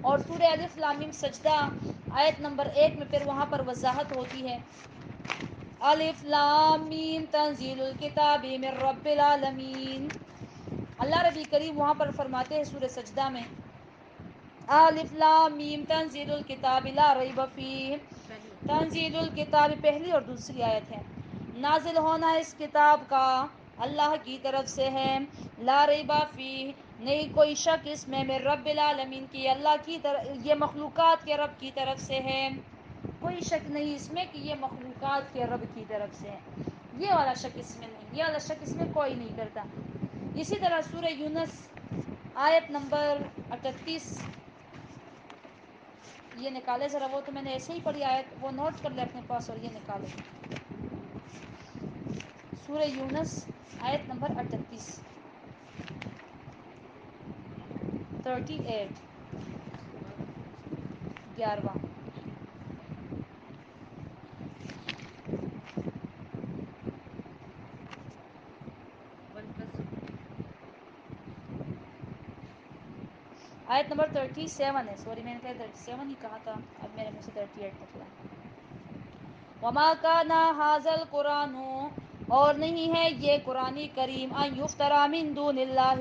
اور سورہ الف لام میم سجدہ آیت نمبر 1 میں پھر وہاں پر وضاحت ہوتی ہے. الف لام میم تنزیل الکتاب من رب العالمین. اللہ ربی کریم وہاں پر فرماتے ہیں سورہ سجدہ میں الف لام میم تنزیل الکتاب لا ریب فیہ. تنزیل الکتاب پہلی اور دوسری آیت ہے. نازل ہونا اس کتاب کا اللہ کی طرف سے ہے. لا ریب فیہ، نہیں کوئی شک اس میں، من رب العالمین کی اللہ کی طرف، یہ مخلوقات کے رب کی طرف سے ہے. کوئی شک نہیں اس میں کہ یہ مخلوقات کے رب کی طرف سے ہے. یہ والا شک اس میں نہیں، یہ والا شک اس میں کوئی نہیں کرتا. اسی طرح سورہ یونس آیت نمبر 38، یہ نکالے ذرا، وہ تو میں نے ایسے ہی پڑھی آیت، وہ نوٹ کر لے اپنے پاس اور یہ نکالے. سورہ یونس آیت نمبر 38، 38، 11واں. آیت نمبر 37 ہے، سوری میں نے کہا 37 ہی کہا تھا، اب میرے منہ سے 38 نکلا. وما کان ھذا القرآن، اور نہیں ہے یہ قرآن کریم، ان یفتری من دون اللہ،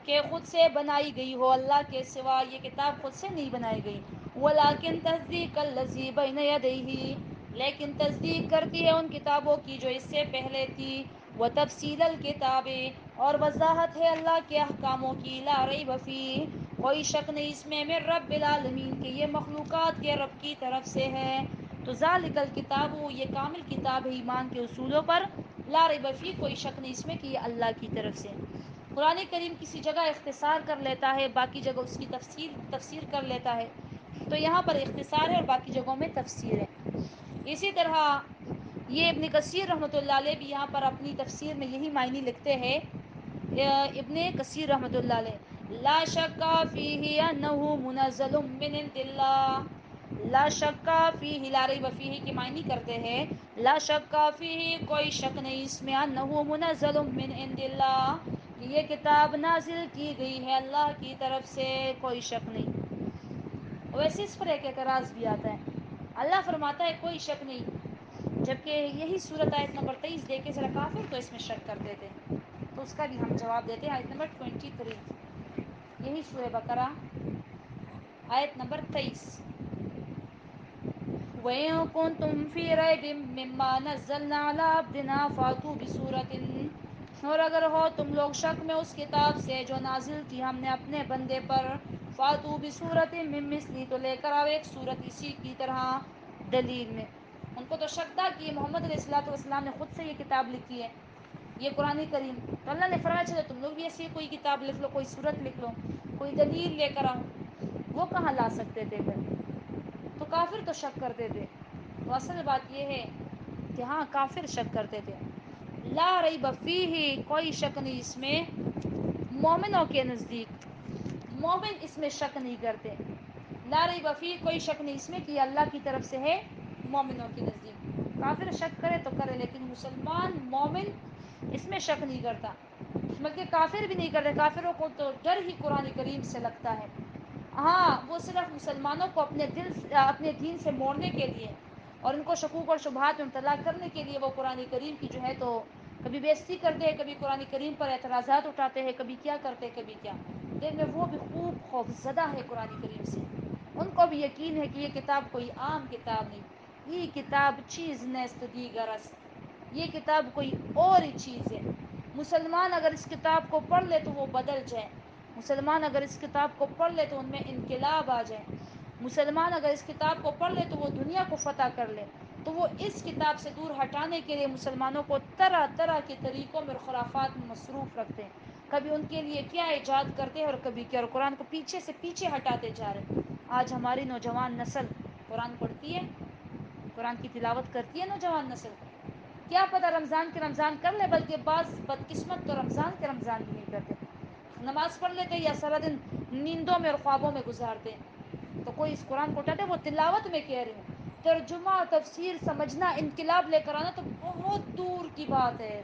کہ خود سے بنائی گئی ہو اللہ کے سوا، یہ کتاب خود سے نہیں بنائی گئی. ولکن تصدیق الذی بین یدیہ، لیکن تصدیق کرتی ہے ان کتابوں کی جو اس سے پہلے تھی. وتفصیل الکتاب، اور وضاحت ہے اللہ کے احکاموں کی. لا ریب فیہ، کوئی شک نہیں اس میں، من رب العالمین کہ یہ مخلوقات کے رب کی طرف سے ہے. تو ذالک الکتاب، یہ کامل کتاب ہے ایمان کے اصولوں پر. لا ریب فیہ، کوئی شک نہیں اس میں کہ یہ اللہ کی طرف سے. قرآن کریم کسی جگہ اختصار کر لیتا ہے، باقی جگہ اس کی تفسیر کر لیتا ہے. تو یہاں پر اختصار ہے اور باقی جگہوں میں تفسیر ہے. اسی طرح یہ ابن کثیر رحمۃ اللہ علیہ بھی یہاں پر اپنی تفسیر میں یہی معنی لکھتے ہیں. ابن کثیر رحمۃ اللہ علیہ، لا شک فیہ انہ منزل من عند اللہ. لا شک فیہ، لا ریب فیہ کی معنی کرتے ہیں لا شک فیہ، کوئی شک نہیں اس میں، انہ منزل من عند اللہ، کہ یہ کتاب نازل کی گئی ہے اللہ کی طرف سے، کوئی شک نہیں. ویسے اس پر ایک اعتراض بھی آتا ہے. اللہ فرماتا ہے کوئی شک نہیں، جبکہ یہی صورت آیت نمبر 23 دیکھے ذرا، کافر تو اس میں شک کرتے تھے. تو اس کا بھی ہم جواب دیتے ہیں. آیت نمبر 23، یہی سورہ بقرہ آیت نمبر 23. وَإِن كُنتُمْ فِي رَيْبٍ مِّمَّا نَزَّلْنَا عَلَىٰ عَبْدِنَا فَأْتُوا بِسُورَةٍ، اور اگر ہو تم لوگ شک میں اس کتاب سے جو نازل کی ہم نے اپنے بندے پر، فَأْتُوا بِسُورَةٍ مِّن مِّثْلِهِ، تو لے کر آؤ ایک سورت اسی کی طرح. دلیل میں ان کو تو شک تھا کہ محمد علیہ الصلوۃ والسلام نے خود سے یہ کتاب لکھی ہے، یہ قرآن کریم. تو اللہ نے فرمایا چلو تم لوگ بھی ایسی کوئی کتاب لکھ لو، کوئی سورت لکھ لو، کوئی دلیل لے کر آؤ. وہ کہاں لا سکتے تھے پھر؟ تو کافر تو شک کرتے تھے. تو اصل بات یہ ہے کہ ہاں کافر شک کرتے تھے. لا ریب فیہ، کوئی شک نہیں اس میں، مومنوں کے نزدیک مومن اس میں شک نہیں کرتے. لا ریب فیہ، کوئی شک نہیں اس میں کہ یہ اللہ کی طرف سے ہے مومنوں کے نزدیک. کافر شک کرے تو کرے، لیکن مسلمان مومن اس میں شک نہیں کرتا. بلکہ کافر بھی نہیں کرتے، کافروں کو تو ڈر ہی قرآن کریم سے لگتا ہے. ہاں وہ صرف مسلمانوں کو اپنے دین سے موڑنے کے لیے اور ان کو شکوک اور شبہات میں مبتلا کرنے کے لیے وہ قرآن کریم کی جو ہے تو کبھی بے عزتی کرتے ہیں، کبھی قرآن کریم پر اعتراضات اٹھاتے ہیں، کبھی کیا کرتے کبھی کیا. دل میں وہ بھی خوب خوف زدہ ہے قرآن کریم سے. ان کو بھی یقین ہے کہ یہ کتاب کوئی عام کتاب نہیں، یہ کتاب چیز نیست دیگر است، یہ کتاب کوئی اور ہی چیز ہے. مسلمان اگر اس کتاب کو پڑھ لے تو وہ بدل جائے. مسلمان اگر اس کتاب کو پڑھ لے تو ان میں انقلاب آ جائے. مسلمان اگر اس کتاب کو پڑھ لے تو وہ دنیا کو فتح کر لے. تو وہ اس کتاب سے دور ہٹانے کے لیے مسلمانوں کو طرح طرح کے طریقوں میں اور خرافات میں مصروف رکھتے ہیں. کبھی ان کے لیے کیا ایجاد کرتے ہیں اور کبھی کیا، اور قرآن کو پیچھے سے پیچھے ہٹاتے جا رہے ہیں۔ آج ہماری نوجوان نسل قرآن پڑھتی ہے، قرآن کی تلاوت کرتی ہے نوجوان نسل؟ کیا پتہ رمضان کے رمضان کر لے، بلکہ بعض بدقسمت تو رمضان کے رمضان بھی نہیں کرتے، نماز پڑھ لیتے یا سارا دن نیندوں میں اور خوابوں میں گزارتے ہیں۔ تو کوئی اس قرآن کو اٹھاتے؟ وہ تلاوت میں کہہ رہی ہوں، ترجمہ تفسیر سمجھنا، انقلاب لے کر آنا تو بہت دور کی بات ہے۔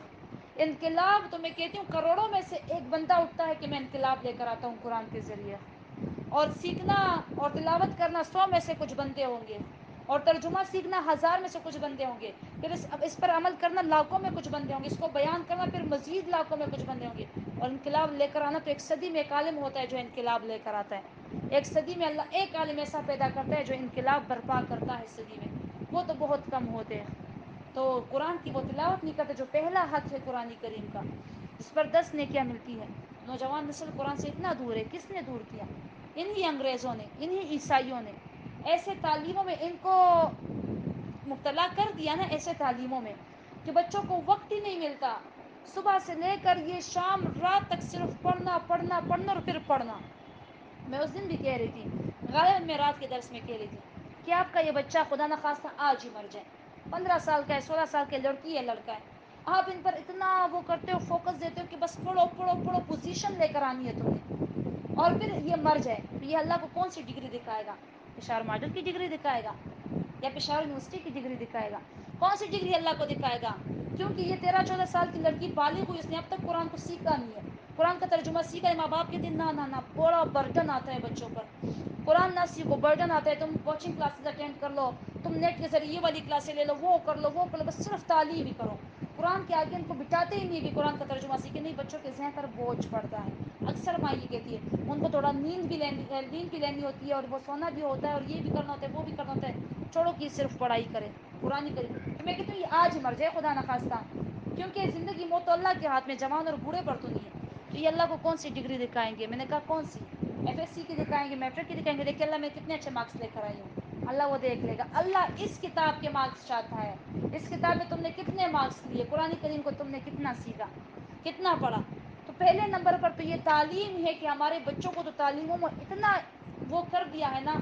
انقلاب تو میں کہتی ہوں کروڑوں میں سے ایک بندہ اٹھتا ہے کہ میں انقلاب لے کر آتا ہوں قرآن کے ذریعے، اور سیکھنا اور تلاوت کرنا 100 میں سے کچھ بندے ہوں گے، اور ترجمہ سیکھنا 1000 میں سے کچھ بندے ہوں گے، پھر اس پر عمل کرنا لاکھوں میں کچھ بندے ہوں گے، اس کو بیان کرنا پھر مزید لاکھوں میں کچھ بندے ہوں گے، اور انقلاب لے کر آنا تو ایک صدی میں ایک عالم ہوتا ہے جو انقلاب لے کر آتا ہے۔ ایک صدی میں اللہ ایک عالم ایسا پیدا کرتا ہے جو انقلاب برپا کرتا ہے صدی میں، وہ تو بہت کم ہوتے ہیں۔ تو قرآن کی وہ تلاوت نہیں کرتے جو پہلا حق ہے قرآن کریم کا، اس پر 10 نیکیاں ملتی ہیں۔ نوجوان نسل قرآن سے اتنا دور ہے، کس نے دور کیا؟ انہی انگریزوں نے، انہی عیسائیوں نے ایسے تعلیموں میں ان کو مبتلا کر دیا نا، ایسے تعلیموں میں کہ بچوں کو وقت ہی نہیں ملتا، صبح سے لے کر یہ شام رات تک صرف پڑھنا پڑھنا پڑھنا اور پھر پڑھنا۔ میں اس دن بھی کہہ رہی تھی، غالباً میں رات کے درس میں کہہ رہی تھی کہ آپ کا یہ بچہ خدا نخواستہ آج ہی مر جائے، 15 سال کا ہے، 16 سال کے لڑکی ہے لڑکا ہے، آپ ان پر اتنا وہ کرتے ہو، فوکس دیتے ہو کہ بس پڑھو پڑھو پڑھو، پوزیشن لے کر آنی ہے تمہیں، اور پھر یہ مر جائے تو یہ اللہ کو کون سی ڈگری دکھائے گا؟ پشاور ماڈل کی ڈگری دکھائے گا یا پشاور یونیورسٹی کی ڈگری دکھائے گا؟ کون سی ڈگری اللہ کو دکھائے گا؟ کیونکہ یہ 13-14 سال کی لڑکی بالغ ہوئی، اس نے اب تک قرآن کو سیکھا نہیں ہے، قرآن کا ترجمہ سیکھا ہے، ماں باپ کے دن نہ بڑا برڈن آتا ہے بچوں پر، قرآن نہ سیکھو برڈن آتا ہے، تم کوچنگ کلاسز اٹینڈ کر لو، تم نیٹ کے ذریعے یہ والی کلاسیں لے لو، وہ کر لو وہ کر لو، بس صرف تعلیم ہی کرو، قرآن کے آگے ان کو بٹاتے ہی نہیں کہ قرآن کا ترجمہ سیکھے، نہیں، بچوں کے ذہن پر بوجھ پڑتا ہے۔ اکثر ماں یہ کہتی ہے ان کو تھوڑا نیند بھی لینی ہوتی ہے، اور وہ سونا بھی ہوتا ہے، اور یہ بھی کرنا ہوتا ہے وہ بھی کرنا ہوتا ہے، چھوڑو کہ صرف پڑھائی کرے قرآن ہی کرے، تو میں کہتی ہوں یہ آج مر جائے خدا نخواستہ، کیونکہ زندگی موت تو اللہ کے ہاتھ میں، جوان اور بوڑھے پر تو نہیں ہے، تو یہ اللہ کو کون سی ڈگری دکھائیں گے؟ میں نے کہا کون سی؟ ایف ایس سی کی دکھائیں گے، میٹرک کی دکھائیں گے، دیکھیں اللہ میں کتنے اچھے مارکس لے کر آئی ہوں، اللہ وہ دیکھ لے گا، اللہ اس کتاب کے مارکس چاہتا ہے، اس کتاب میں تم نے کتنے مارکس لیے، قرآن کریم کو تم نے کتنا سیکھا، کتنا پڑھا۔ تو پہلے نمبر پر تو یہ تعلیم ہے کہ ہمارے بچوں کو تو تعلیموں میں اتنا وہ کر دیا ہے نا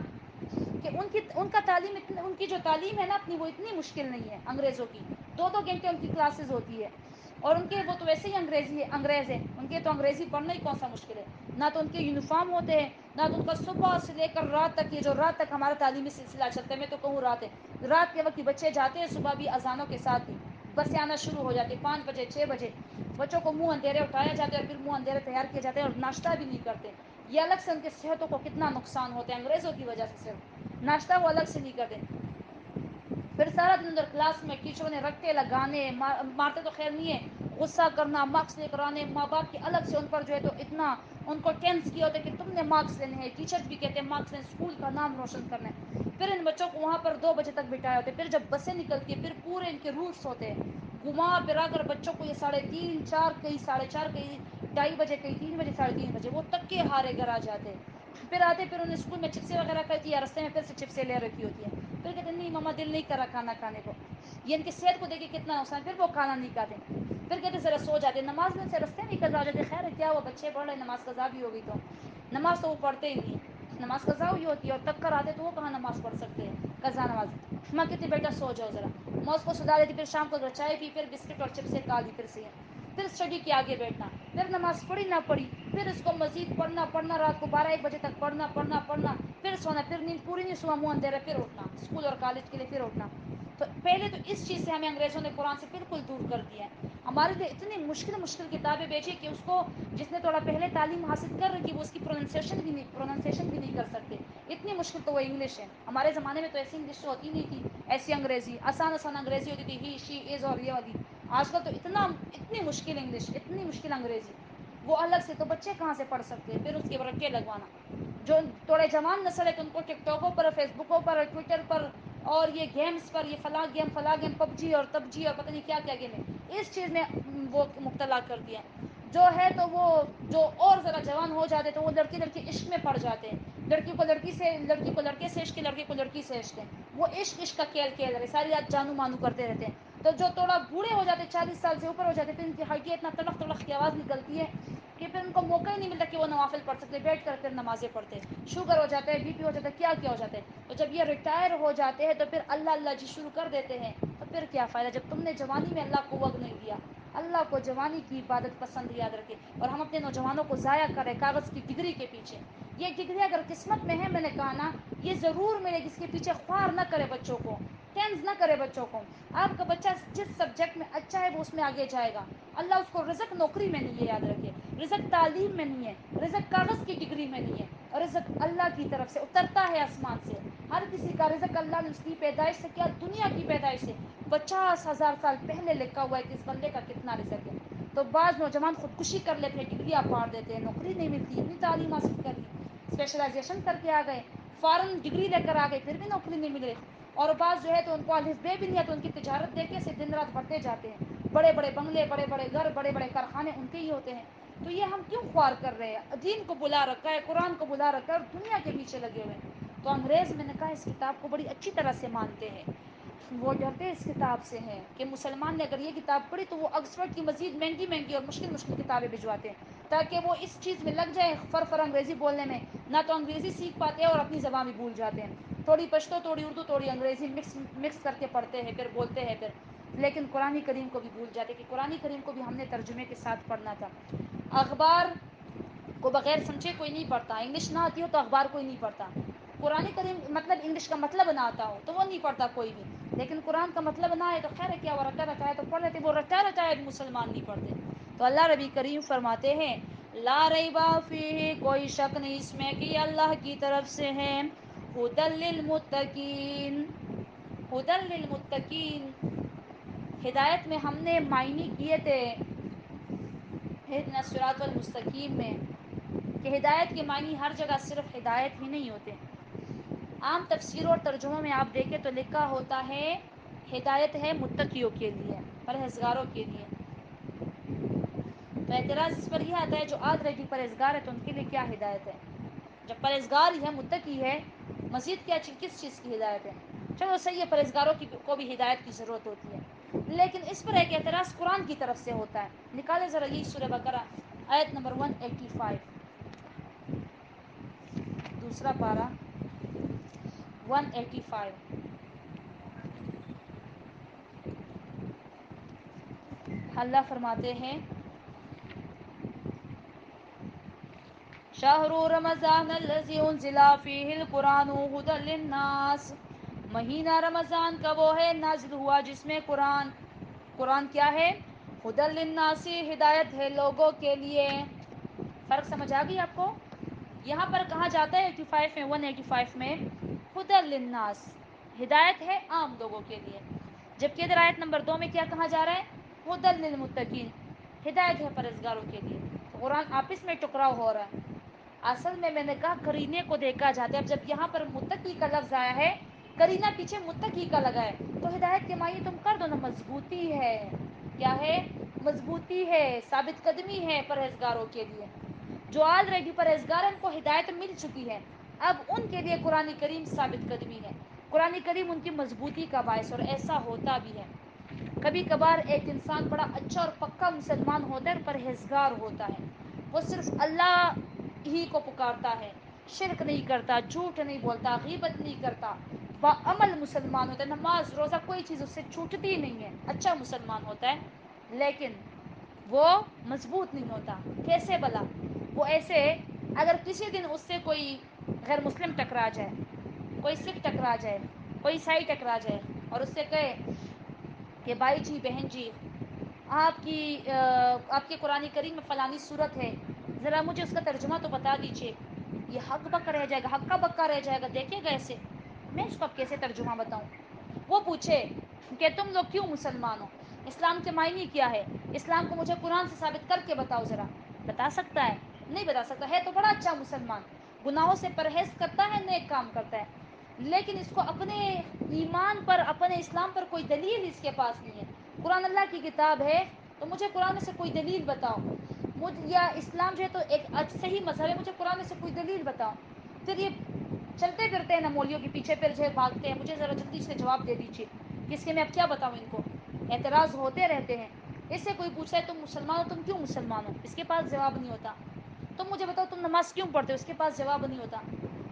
کہ ان کا تعلیم ان کی جو تعلیم ہے نا اپنی، وہ اتنی مشکل نہیں ہے انگریزوں کی، 2 گھنٹے ان کی کلاسز ہوتی ہے، اور ان کے وہ تو ویسے ہی انگریز ہیں، ان کے تو انگریزی پڑھنا ہی کون سا مشکل ہے، نہ تو ان کے یونیفارم ہوتے ہیں، نہ تو ان کا صبح سے لے کر رات تک، یہ جو رات تک ہمارا تعلیمی سلسلہ چلتا ہے، میں تو کہوں رات ہے، رات کے وقت بچے جاتے ہیں صبح بھی اذانوں کے ساتھ ہی، بسیں آنا شروع ہو جاتی 5 بجے 6 بجے، بچوں کو منہ اندھیرے اٹھایا جاتا ہے، اور پھر منہ اندھیرے تیار کیے جاتے ہیں، اور ناشتہ بھی نہیں کرتے، یہ الگ سے ان کے صحتوں کو کتنا نقصان ہوتا ہے انگریزوں کی وجہ سے، صرف ناشتہ وہ الگ سے نہیں کرتے، پھر سارا دن اندر کلاس میں ٹیچروں نے رٹے لگانے، مارتے تو خیر نہیں ہے، غصہ کرنا، مارکس لے کر آنے، ماں باپ کے الگ سے ان پر جو ہے تو اتنا ان کو ٹینس کیا ہوتا ہے کہ تم نے مارکس لینے ہیں، ٹیچرز بھی کہتے ہیں مارکس لینے، اسکول کا نام روشن کرنا ہے، پھر ان بچوں کو وہاں پر 2 بجے تک بٹھایا ہوتے ہیں، پھر جب بسیں نکلتی ہیں پھر پورے ان کے روٹس ہوتے ہیں، گھما پھرا کر بچوں کو یہ 3:30 4 کہیں 4:30 کہیں 2:30 بجے کہیں 3 بجے 3:30 بجے وہ تک کے ہارے گھر آ جاتے ہیں، پھر آتے، پھر انہیں اسکول میں چپسیں وغیرہ کرتی ہے، رستے میں پھر سے چپسیں لے رکھی ہوتی ہے، پھر کہتے ہیں نہیں ماما دل نہیں کرا کھانا کھانے کو، یہ ان کی صحت کو دیکھے کتنا نقصان، پھر وہ کھانا نہیں کھاتے، پھر کہتے ذرا سو جاتے، نماز میں سے رستے نہیں قضا ہو جاتے، خیر ہے کیا وہ بچے پڑھ رہے، نماز قضا بھی ہو گئی تو نماز تو وہ پڑھتے ہی نہیں ہے، نماز قضا ہوئی ہوتی ہے، اور تک کر آتے تو وہ کہاں نماز پڑھ سکتے ہیں قضا نماز، ماں کہتی بیٹا سو جاؤ ذرا، میں اس کو سلا دیتی، پھر شام کو چائے پی، پھر بسکٹ اور چپسیں کھا لی، پھر سے پھر اسٹڈی کے آگے بیٹھنا، پھر نماز پڑھی نہ پڑھی، پھر اس کو مزید پڑھنا رات کو 12-1 بجے تک پڑھنا، پھر سونا، پھر نیند پوری نہیں، صبح منہ اندھیرا پھر اٹھنا اسکول اور کالج کے لیے، پھر اٹھنا، تو پہلے تو اس چیز سے ہمیں انگریزوں نے قرآن سے بالکل دور کر دیا ہے، ہمارے لیے اتنی مشکل کتابیں بیچی کہ اس کو جس نے تھوڑا پہلے تعلیم حاصل کر رکھی وہ اس کی پروننسیشن بھی نہیں کر سکتے، اتنی مشکل تو وہ انگلش ہے، ہمارے زمانے میں تو ایسی انگلش تو ہوتی نہیں تھی، ایسی انگریزی آسان انگریزی ہوتی تھی، ہی شی از اور یہ والی، آج کل تو اتنی مشکل انگلش، اتنی مشکل انگریزی، وہ الگ سے تو بچے کہاں سے پڑھ سکتے ہیں، پھر اس کے برٹے لگوانا، جو تھوڑے جوان نسل ہے تو ان کو ٹک ٹاکوں پر، فیس بکوں پر، ٹویٹر پر، اور یہ گیمز پر، یہ فلاں گیم پب جی اور پتہ نہیں کیا گیم ہے، اس چیز میں وہ مبتلا کر دیا ہے، جو ہے تو وہ جو اور ذرا جوان ہو جاتے تو وہ لڑکی عشق میں پڑ جاتے ہیں، لڑکی کو لڑکی سے، لڑکی کو لڑکے سے عشق ہے، لڑکے کو لڑکی سے عشق ہے، وہ عشق کا کھیل رہے، ساری رات جانو مانو کرتے رہتے ہیں، تو جو تھوڑا بوڑھے ہو جاتے 40 سال سے اوپر ہو جاتے پھر ان کی ہڈیاں اتنا تڑخ تڑخ کی آواز نکلتی ہے کہ پھر ان کو موقع ہی نہیں ملتا کہ وہ نوافل پڑھ سکتے، بیٹھ کر پھر نمازیں پڑھتے، شوگر ہو جاتا ہے، بی پی ہو جاتا ہے، کیا کیا ہو جاتا ہے. تو جب یہ ریٹائر ہو جاتے ہیں تو پھر اللہ اللہ جی شروع کر دیتے ہیں. تو پھر کیا فائدہ جب تم نے جوانی میں اللہ کو وقت نہیں دیا. اللہ کو جوانی کی عبادت پسند یاد رکھے، اور ہم اپنے نوجوانوں کو ضائع کریں کاغذ کی ڈگری کے پیچھے. یہ ڈگری اگر قسمت میں ہے، میں نے کہا نا، یہ ضرور ملے، جس کے پیچھے خوار نہ کرے بچوں کو، ٹینز نہ کرے بچوں کو. آپ کا بچہ جس سبجیکٹ میں اچھا ہے وہ اس میں آگے جائے گا. اللہ اس کو رزق نوکری میں نہیں ہے، یاد رکھے. رزق تعلیم میں نہیں ہے، رزق کاغذ کی ڈگری میں نہیں ہے، اور رزق اللہ کی طرف سے اترتا ہے آسمان سے. ہر کسی کا رزق اللہ نے اس کی پیدائش سے کیا، دنیا کی پیدائش سے 50,000 سال پہلے لکھا ہوا ہے کہ اس بندے کا کتنا رزق ہے. تو بعض نوجوان خودکشی کر لیتے ہیں، ڈگریاں پاڑ دیتے ہیں، نوکری نہیں ملتی، اتنی تعلیم حاصل کر لی، اسپیشلائزیشن کر کے آ گئے، فارن ڈگری لے کر آ گئے، پھر بھی نوکری نہیں مل رہی. اور بعض جو ہے تو ان کو الف بے بھی نہیں ہے، تو ان کی تجارت دیکھ کے دن رات بڑھتے جاتے ہیں. بڑے بڑے بنگلے، بڑے بڑے گھر، بڑے بڑے کارخانے ان کے ہی ہوتے ہیں. تو یہ ہم کیوں خوار کر رہے ہیں؟ دین کو بلا رکھا ہے، قرآن کو بلا رکھا ہے، اور دنیا کے پیچھے لگے ہوئے ہیں. تو انگریز، میں نے کہا، اس کتاب کو بڑی اچھی طرح سے مانتے ہیں. وہ ڈرتے اس کتاب سے ہیں کہ مسلمان نے اگر یہ کتاب پڑھی تو وہ آکسفورڈ کی مزید مہنگی مہنگی اور مشکل مشکل کتابیں بھجواتے ہیں، تاکہ وہ اس چیز میں لگ جائیں فر انگریزی بولنے میں. نہ تو انگریزی سیکھ پاتے ہیں اور اپنی زبان بھی بھول جاتے ہیں. تھوڑی پشتو، تھوڑی اردو، تھوڑی انگریزی مکس کر کے پڑھتے ہیں، پھر بولتے ہیں پھر. لیکن قرآن کریم کو بھی بھول جاتے کہ قرآن کریم کو بھی ہم نے ترجمے کے ساتھ پڑھنا تھا. اخبار کو بغیر سمجھے کوئی نہیں پڑھتا. انگلش نہ آتی ہو تو اخبار کوئی نہیں پڑھتا. قرآن کریم مطلب انگلش کا مطلب نہ آتا ہو تو وہ نہیں پڑھتا کوئی بھی. لیکن قرآن کا مطلب نہ ہے تو خیر ہے، کیا وہ رٹا رٹایا تو پڑھ لیتے، وہ رٹا رٹایا مسلمان نہیں پڑھتے. تو اللہ ربی کریم فرماتے ہیں لا ریب فیہ، کوئی شک نہیں اس میں کہ یہ اللہ کی طرف سے ہے. ھدی للمتقین، ھدی للمتقین. ہدایت میں ہم نے معنی کیے تھے اہدنا الصراط المستقیم میں، کہ ہدایت کے معنی ہر جگہ صرف ہدایت ہی نہیں ہوتے. عام تفسیروں اور ترجموں میں آپ دیکھیں تو لکھا ہوتا ہے ہدایت ہے متقیوں کے لیے، پرہیزگاروں کے لیے. تو اعتراض اس پر یہ آتا ہے جو آلریڈی پرہیزگار ہے تو ان کے لیے کیا ہدایت ہے؟ جب پرہیزگار ہی ہے، متقی ہے، مزید کیا کس چیز کی ہدایت ہے؟ چلو صحیح ہے، پرہیزگاروں کو بھی ہدایت کی ضرورت ہوتی ہے. لیکن اس پر ایک اعتراض قرآن کی طرف سے ہوتا ہے. نکالے ذرا یہ سورہ بقرہ آیت نمبر 185، دوسرا پارہ 185. اللہ فرماتے ہیں شہر رمضان الذی انزل فیہ القرآن ھدی للناس. مہینہ رمضان کا وہ ہے نازل ہوا جس میں قرآن کیا ہے؟ ھدی للناس، ہدایت ہے لوگوں کے لیے. فرق سمجھ آ گئی آپ کو؟ یہاں پر کہا جاتا ہے 85 میں، 185 میں ھدی للناس، ہدایت ہے عام لوگوں کے لیے. جبکہ ادھر آیت نمبر 2 میں کیا کہا جا رہا ہے؟ ھدی للمتقین، ہدایت ہے پرہیزگاروں کے لیے. قرآن آپس میں ٹکراؤ ہو رہا ہے. اصل میں نے کہا قرینے کو دیکھا جاتا ہے. اب جب یہاں پر متقی کا لفظ آیا ہے، قرینہ پیچھے متقی کا لگا ہے، تو ہدایت کے معنی تم کر دو نا، مضبوطی ہے. کیا ہے؟ مضبوطی ہے، ثابت قدمی ہے پرہیزگاروں کے لیے. جو آلریڈی پرہیزگار ہیں ان کو ہدایت مل چکی ہے، اب ان کے لیے قرآن کریم ثابت قدمی ہے. قرآن کریم ان کی مضبوطی کا باعث، اور ایسا ہوتا بھی ہے. کبھی کبھار ایک انسان بڑا اچھا اور پکا مسلمان ہوتا ہے اور پرہیزگار ہوتا ہے. وہ صرف اللہ ہی کو پکارتا ہے، شرک نہیں کرتا، جھوٹ نہیں بولتا، غیبت نہیں کرتا، باعمل مسلمان ہوتا ہے، نماز روزہ کوئی چیز اس سے چھوٹتی نہیں ہے، اچھا مسلمان ہوتا ہے. لیکن وہ مضبوط نہیں ہوتا. کیسے بلا؟ وہ ایسے، اگر کسی دن اس سے کوئی غیر مسلم ٹکرا جائے، کوئی سکھ ٹکرا جائے، کوئی عیسائی ٹکرا جائے، اور اس سے کہے کہ بھائی جی، بہن جی، آپ کے قرآن کریم میں فلانی صورت ہے، ذرا مجھے اس کا ترجمہ تو بتا دیجیے. یہ حق بک رہ جائے گا، حق کا بکا رہ جائے گا. دیکھے گا ایسے میں اس کو اب کیسے ترجمہ بتاؤں؟ وہ پوچھے کہ تم لوگ کیوں مسلمان ہو، اسلام کے معنی کیا ہے، اسلام کو مجھے قرآن سے ثابت کر کے بتاؤ ذرا. بتا سکتا ہے؟ نہیں بتا سکتا ہے. تو بڑا اچھا مسلمان، گناہوں سے پرہیز کرتا ہے، نیک کام کرتا ہے، لیکن اس کو اپنے ایمان پر، اپنے اسلام پر کوئی دلیل اس کے پاس نہیں ہے. قرآن اللہ کی کتاب ہے تو مجھے قرآن میں سے کوئی دلیل بتاؤ. یا اسلام جو ہے تو ایک صحیح مذہب ہے، مجھے قرآن میں سے کوئی دلیل بتاؤ. پھر یہ چلتے پھرتے ہیں نا مولویوں کے پیچھے، پھر جو ہے بھاگتے ہیں. مجھے ذرا جلدی سے جواب دے دیجیے، کہ اس کے میں اب کیا بتاؤں ان کو. اعتراض ہوتے رہتے ہیں. اس سے کوئی پوچھتا ہے تم مسلمان ہو، تم کیوں مسلمان ہو، اس کے پاس جواب نہیں ہوتا. تم مجھے بتاؤ تم نماز کیوں پڑھتے ہو، اس کے پاس جواب نہیں ہوتا.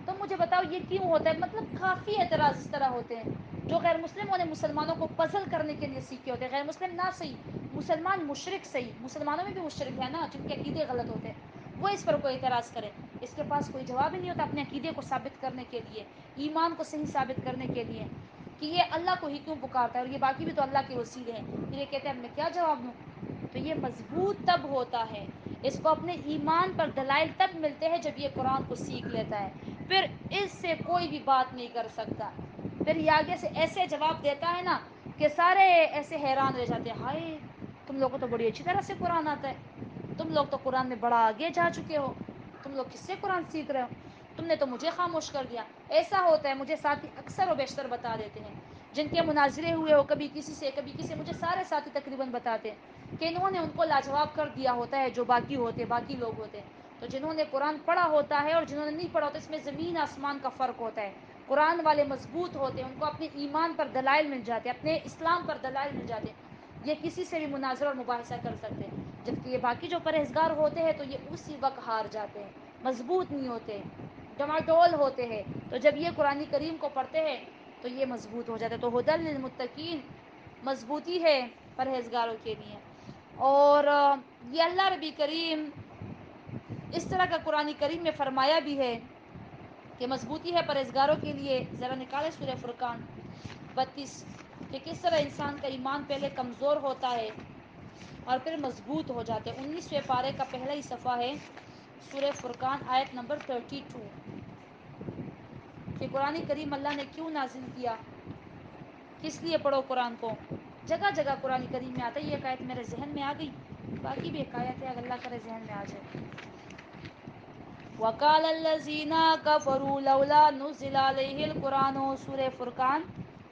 تم مجھے بتاؤ یہ کیوں ہوتا ہے. مطلب کافی اعتراض اس طرح ہوتے ہیں جو غیر مسلموں نے مسلمانوں کو پزل کرنے کے لیے سیکھے ہوتے ہیں. غیر مسلم نہ صحیح، مسلمان مشرک صحیح، مسلمانوں میں بھی مشرک ہے نا جن کے عقیدے غلط ہوتے ہیں، وہ اس پر کوئی اعتراض کرے. اس کے پاس کوئی جواب ہی نہیں ہوتا اپنے عقیدے کو ثابت کرنے کے لیے، ایمان کو صحیح ثابت کرنے کے لیے کہ یہ اللہ کو ہی کیوں پکارتا ہے اور یہ باقی بھی تو اللہ کے وسیلے ہیں. پھر یہ کہتے ہیں اب میں کیا جواب دوں. تو یہ مضبوط تب ہوتا ہے، اس کو اپنے ایمان پر دلائل تب ملتے ہیں جب یہ قرآن کو سیکھ لیتا ہے. پھر اس سے کوئی بھی بات نہیں کر سکتا. پھر یہ آگے سے ایسے جواب دیتا ہے نا کہ سارے ایسے حیران رہ جاتے ہیں، ہائے تم لوگوں کو تو بڑی اچھی طرح سے قرآن آتا ہے، تم لوگ تو قرآن میں بڑا آگے جا چکے ہو، تم لوگ کس سے قرآن سیکھ رہے ہو، تم نے تو مجھے خاموش کر دیا. ایسا ہوتا ہے، مجھے ساتھی اکثر و بیشتر بتا دیتے ہیں جن کے مناظرے ہوئے ہو کبھی کسی سے کبھی کسی سے، مجھے سارے ساتھی تقریباً بتاتے ہیں کہ انہوں نے ان کو لاجواب کر دیا ہوتا ہے جو باقی ہوتے باقی لوگ ہوتے ہیں. تو جنہوں نے قرآن پڑھا ہوتا ہے اور جنہوں نے نہیں پڑھا ہوتا اس میں زمین آسمان کا فرق ہوتا ہے. قرآن والے مضبوط ہوتے ہیں، ان کو اپنے ایمان پر دلائل مل جاتے ہیں، اپنے اسلام پر دلائل مل جاتے ہیں، یہ کسی سے بھی مناظرہ اور مباحثہ کر سکتے ہیں. جبکہ یہ باقی جو پرہیزگار ہوتے ہیں تو یہ اسی وقت ہار جاتے ہیں، مضبوط نہیں ہوتے، ڈماڈول ہوتے ہیں. تو جب یہ قرآن کریم کو پڑھتے ہیں تو یہ مضبوط ہو جاتا ہے. تو ہدی للمتقین مضبوطی ہے پرہیزگاروں کے لیے. اور یہ اللہ ربی کریم اس طرح کا قرآن کریم میں فرمایا بھی ہے کہ مضبوطی ہے پرہیزگاروں کے لیے. ذرا نکالے سورہ فرقان 32 کہ کس طرح انسان کا ایمان پہلے کمزور ہوتا ہے اور پھر مضبوط ہو جاتے ہیں. 19ویں پارے کا پہلا ہی صفحہ ہے سورہ فرقان آیت نمبر 32 کہ قرآن کریم اللہ نے کیوں نازل کیا، کس لیے پڑھو قرآن کو. جگہ جگہ قرآن کریم میں آتا ہے. یہ ایک آیت میرے ذہن میں آ گئی، باقی بھی ایک آیت ہے اگر اللہ کرے ذہن میں آ جائے. وقال الذین کفروا لولا نزل علیہ القرآن. سورہ فرقان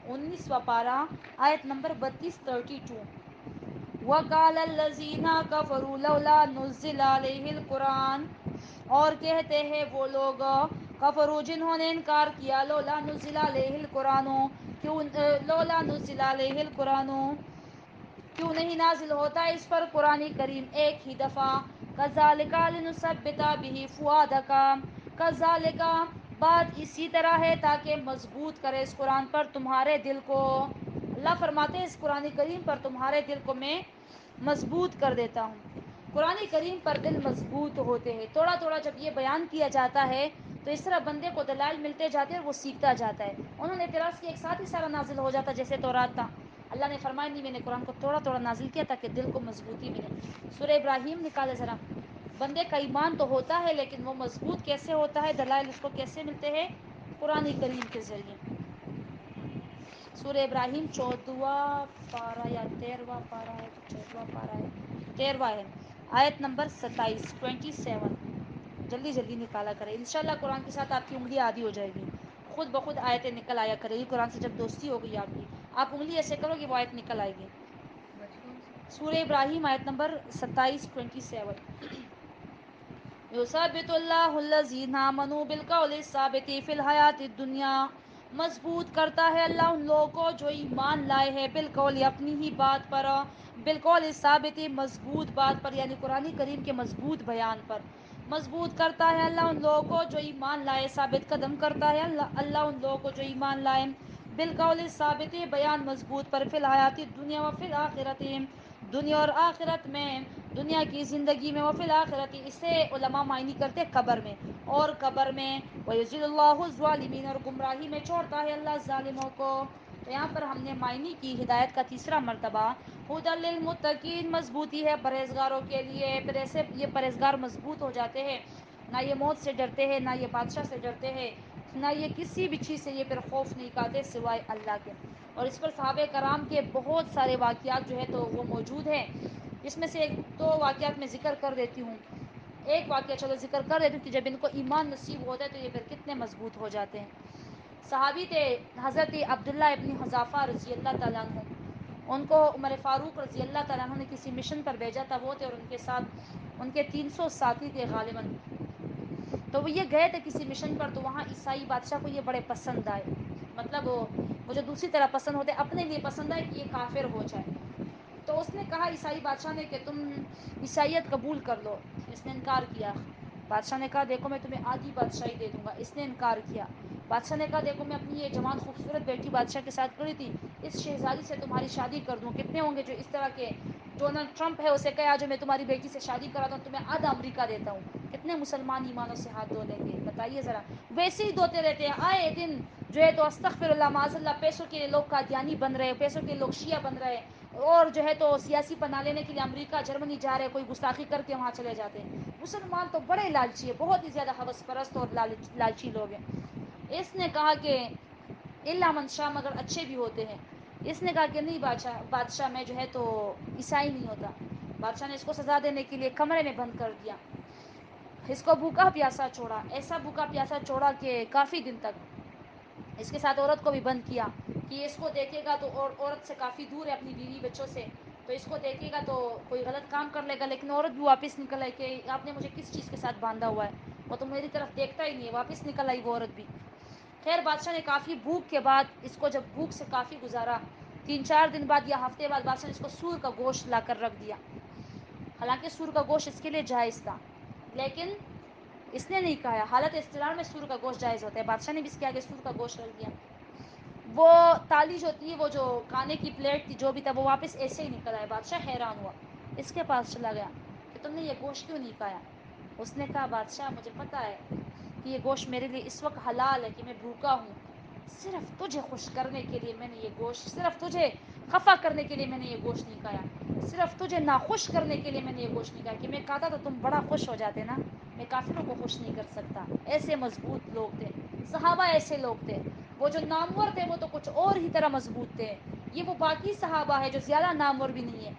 19واں پارہ آیت نمبر 32. وقال الذین کفروا لولا نزل علیہ القرآن، اور کہتے ہیں وہ لوگ کفروا جنہوں نے انکار کیا، لولا نزل علیہ القرآن، کیوں لولا نزل علیہ القرآن، کیوں نہیں نازل ہوتا اس پر قرآن کریم ایک ہی دفعہ. کذالک لنثبت بہ فؤادک، کذالک بات اسی طرح ہے تاکہ مضبوط کرے اس قرآن پر تمہارے دل کو. اللہ فرماتے ہیں اس قرآن کریم پر تمہارے دل کو میں مضبوط کر دیتا ہوں. قرآن کریم پر دل مضبوط ہوتے ہیں. تھوڑا تھوڑا جب یہ بیان کیا جاتا ہے تو اس طرح بندے کو دلائل ملتے جاتے ہیں اور وہ سیکھتا جاتا ہے. انہوں نے اعتراض کیا ایک ساتھ ہی سارا نازل ہو جاتا جیسے تورات تھا. اللہ نے فرمایا نہیں، میں نے قرآن کو تھوڑا تھوڑا نازل کیا تاکہ دل کو مضبوطی ملے. سورہ ابراہیم نکالے ذرا. بندے کا ایمان تو ہوتا ہے لیکن وہ مضبوط کیسے ہوتا ہے، دلائل اس کو کیسے ملتے ہیں، قرآن کریم کے ذریعے. سورہ ابراہیم 14واں پارہ یا 13واں پارہ ہے، 14واں پارہ ہے، 13واں ہے، آیت نمبر 27. جلدی جلدی نکالا کرے، انشاءاللہ قرآن کے ساتھ آپ کی انگلی آدھی ہو جائے گی، خود بخود آیتیں نکل آیا کرے گی. قرآن سے جب دوستی ہوگی آپ کی، آپ انگلی ایسے کرو گے وہ آیت نکل آئے گی. سورہ ابراہیم آیت نمبر 27. یثبت اللہ الذین آمنوا بالقول الثابت فی الحیاۃ الدنیا، مضبوط کرتا ہے اللہ ان لوگوں کو جو ایمان لائے ہیں بالقول اپنی ہی بات پر، بالقول ثابت مضبوط بات پر، یعنی قرآن کریم کے مضبوط بیان پر. مضبوط کرتا ہے اللہ ان لوگوں کو جو ایمان لائے، ثابت قدم کرتا ہے اللہ ان لوگوں کو جو ایمان لائے بالقول ثابت بیان مضبوط پر، فی الحیاۃ الدنیا و فی الآخرۃ، دنیا اور آخرت میں، دنیا کی زندگی میں، و فی الآخرۃ اسے علماء معنی کرتے قبر میں، اور قبر میں، وَيُضِلُّ اللَّهُ الظَّالِمِينَ اور گمراہی میں چھوڑتا ہے اللہ ظالموں کو. تو یہاں پر ہم نے معنی کی ہدایت کا تیسرا مرتبہ. ہدی للمتقین مضبوطی ہے پرہیزگاروں کے لیے. پھر ایسے یہ پرہیزگار مضبوط ہو جاتے ہیں، نہ یہ موت سے ڈرتے ہیں، نہ یہ بادشاہ سے ڈرتے ہیں، نہ یہ کسی بھی چیز سے یہ پھر خوف نہیں کھاتے سوائے اللہ کے. اور اس پر صحابہ کرام کے بہت سارے واقعات جو ہے تو وہ موجود ہیں. اس میں سے ایک دو واقعات میں ذکر کر دیتی ہوں. ایک واقعہ چلو ذکر کر دیتی ہوں کہ جب ان کو ایمان نصیب ہوتا ہے تو یہ پھر کتنے مضبوط ہو جاتے ہیں. صحابی تھے حضرت عبداللہ ابن حذافہ رضی اللہ تعالیٰ عنہ. ان کو عمر فاروق رضی اللہ تعالیٰ عنہ نے کسی مشن پر بھیجا تھا. وہ تھے اور ان کے ساتھ ان کے 300 ساتھی تھے غالباً. تو وہ یہ گئے تھے کسی مشن پر، تو وہاں عیسائی بادشاہ کو یہ بڑے پسند آئے. مطلب وہ جو دوسری طرح پسند ہوتے اپنے لیے پسند آئے کہ یہ کافر ہو جائے. تو اس نے کہا عیسائی بادشاہ نے کہ تم عیسائیت قبول کر لو. اس نے انکار کیا. بادشاہ نے کہا دیکھو میں تمہیں آدھی بادشاہی دے دوں گا. اس نے انکار کیا. بادشاہ نے کہا دیکھو میں اپنی یہ جوان خوبصورت بیٹی بادشاہ کے ساتھ کھڑی تھی, اس شہزادی سے تمہاری شادی کر دوں. کتنے ہوں گے جو اس طرح کے, ڈونلڈ ٹرمپ ہے اسے کہا جو میں تمہاری بیٹی سے شادی کراتا ہوں تمہیں آدھا امریکہ دیتا ہوں. کتنے مسلمان ایمانوں سے ہاتھ دھو لیں گے بتائیے ذرا. ویسے ہی دھوتے رہتے ہیں آئے دن جو ہے تو استغفر اللہ معاذ اللہ, پیسوں کے لوگ قادیانی بن رہے, پیسوں کے لوگ شیعہ بن رہے, اور جو ہے تو سیاسی پناہ لینے کے لیے امریکہ جرمنی جا رہے, کوئی گستاخی کر کے وہاں چلے جاتے ہیں. مسلمان تو بڑے لالچی ہے, بہت ہی زیادہ حوث پرست اور لالچی لوگ ہیں. اس نے کہا کہ الا من شاء, مگر اچھے بھی ہوتے ہیں. اس نے کہا کہ نہیں بادشاہ میں جو ہے تو عیسائی نہیں ہوتا. بادشاہ نے اس کو سزا دینے کے لیے کمرے میں بند کر دیا. اس کو بھوکا پیاسا چھوڑا, ایسا بھوکا پیاسا چھوڑا کہ کافی دن تک. اس کے ساتھ عورت کو بھی بند کیا کہ اس کو دیکھے گا تو عورت سے کافی دور ہے اپنی بیوی بچوں سے, تو اس کو دیکھے گا تو کوئی غلط کام کر لے گا. لیکن عورت بھی واپس نکل آئی کہ آپ نے مجھے کس چیز کے ساتھ باندھا ہوا ہے, وہ تو میری طرف دیکھتا ہی نہیں ہے. واپس نکل آئی وہ عورت بھی. خیر بادشاہ نے کافی بھوک کے بعد اس کو, جب بھوک سے کافی گزارا, 3-4 دن بعد یا ہفتے بعد بادشاہ نے اس کو سور کا گوشت لا کر رکھ دیا. حالانکہ سور کا گوشت اس کے لیے جائز تھا, لیکن اس نے نہیں کھایا. حالت اضطرار میں سور کا گوشت جائز ہوتا ہے, بادشاہ نے بھی اس کے آگے سور کا گوشت رکھ دیا. وہ تالی جو تھی, وہ جو کھانے کی پلیٹ تھی, جو بھی تھا وہ واپس ایسے ہی نکل آیا. بادشاہ حیران ہوا, اس کے پاس چلا گیا کہ تم نے یہ گوشت کیوں نہیں کھایا. اس نے کہا بادشاہ مجھے پتہ ہے کہ یہ گوشت میرے لیے اس وقت حلال ہے کہ میں بھوکا ہوں, صرف تجھے خوش کرنے کے لیے میں نے یہ گوشت, صرف تجھے خفا کرنے کے لیے میں نے یہ گوشت نہیں کھایا, صرف تجھے ناخوش کرنے کے لیے میں نے یہ گوشت نہیں کھایا. کہ میں کھاتا تو تم بڑا خوش ہو جاتے نا, میں کافروں کو خوش نہیں کر سکتا. ایسے مضبوط لوگ تھے صحابہ, ایسے لوگ تھے. وہ جو نامور تھے وہ تو کچھ اور ہی طرح مضبوط تھے. یہ وہ باقی صحابہ ہے جو زیادہ نامور بھی نہیں ہے.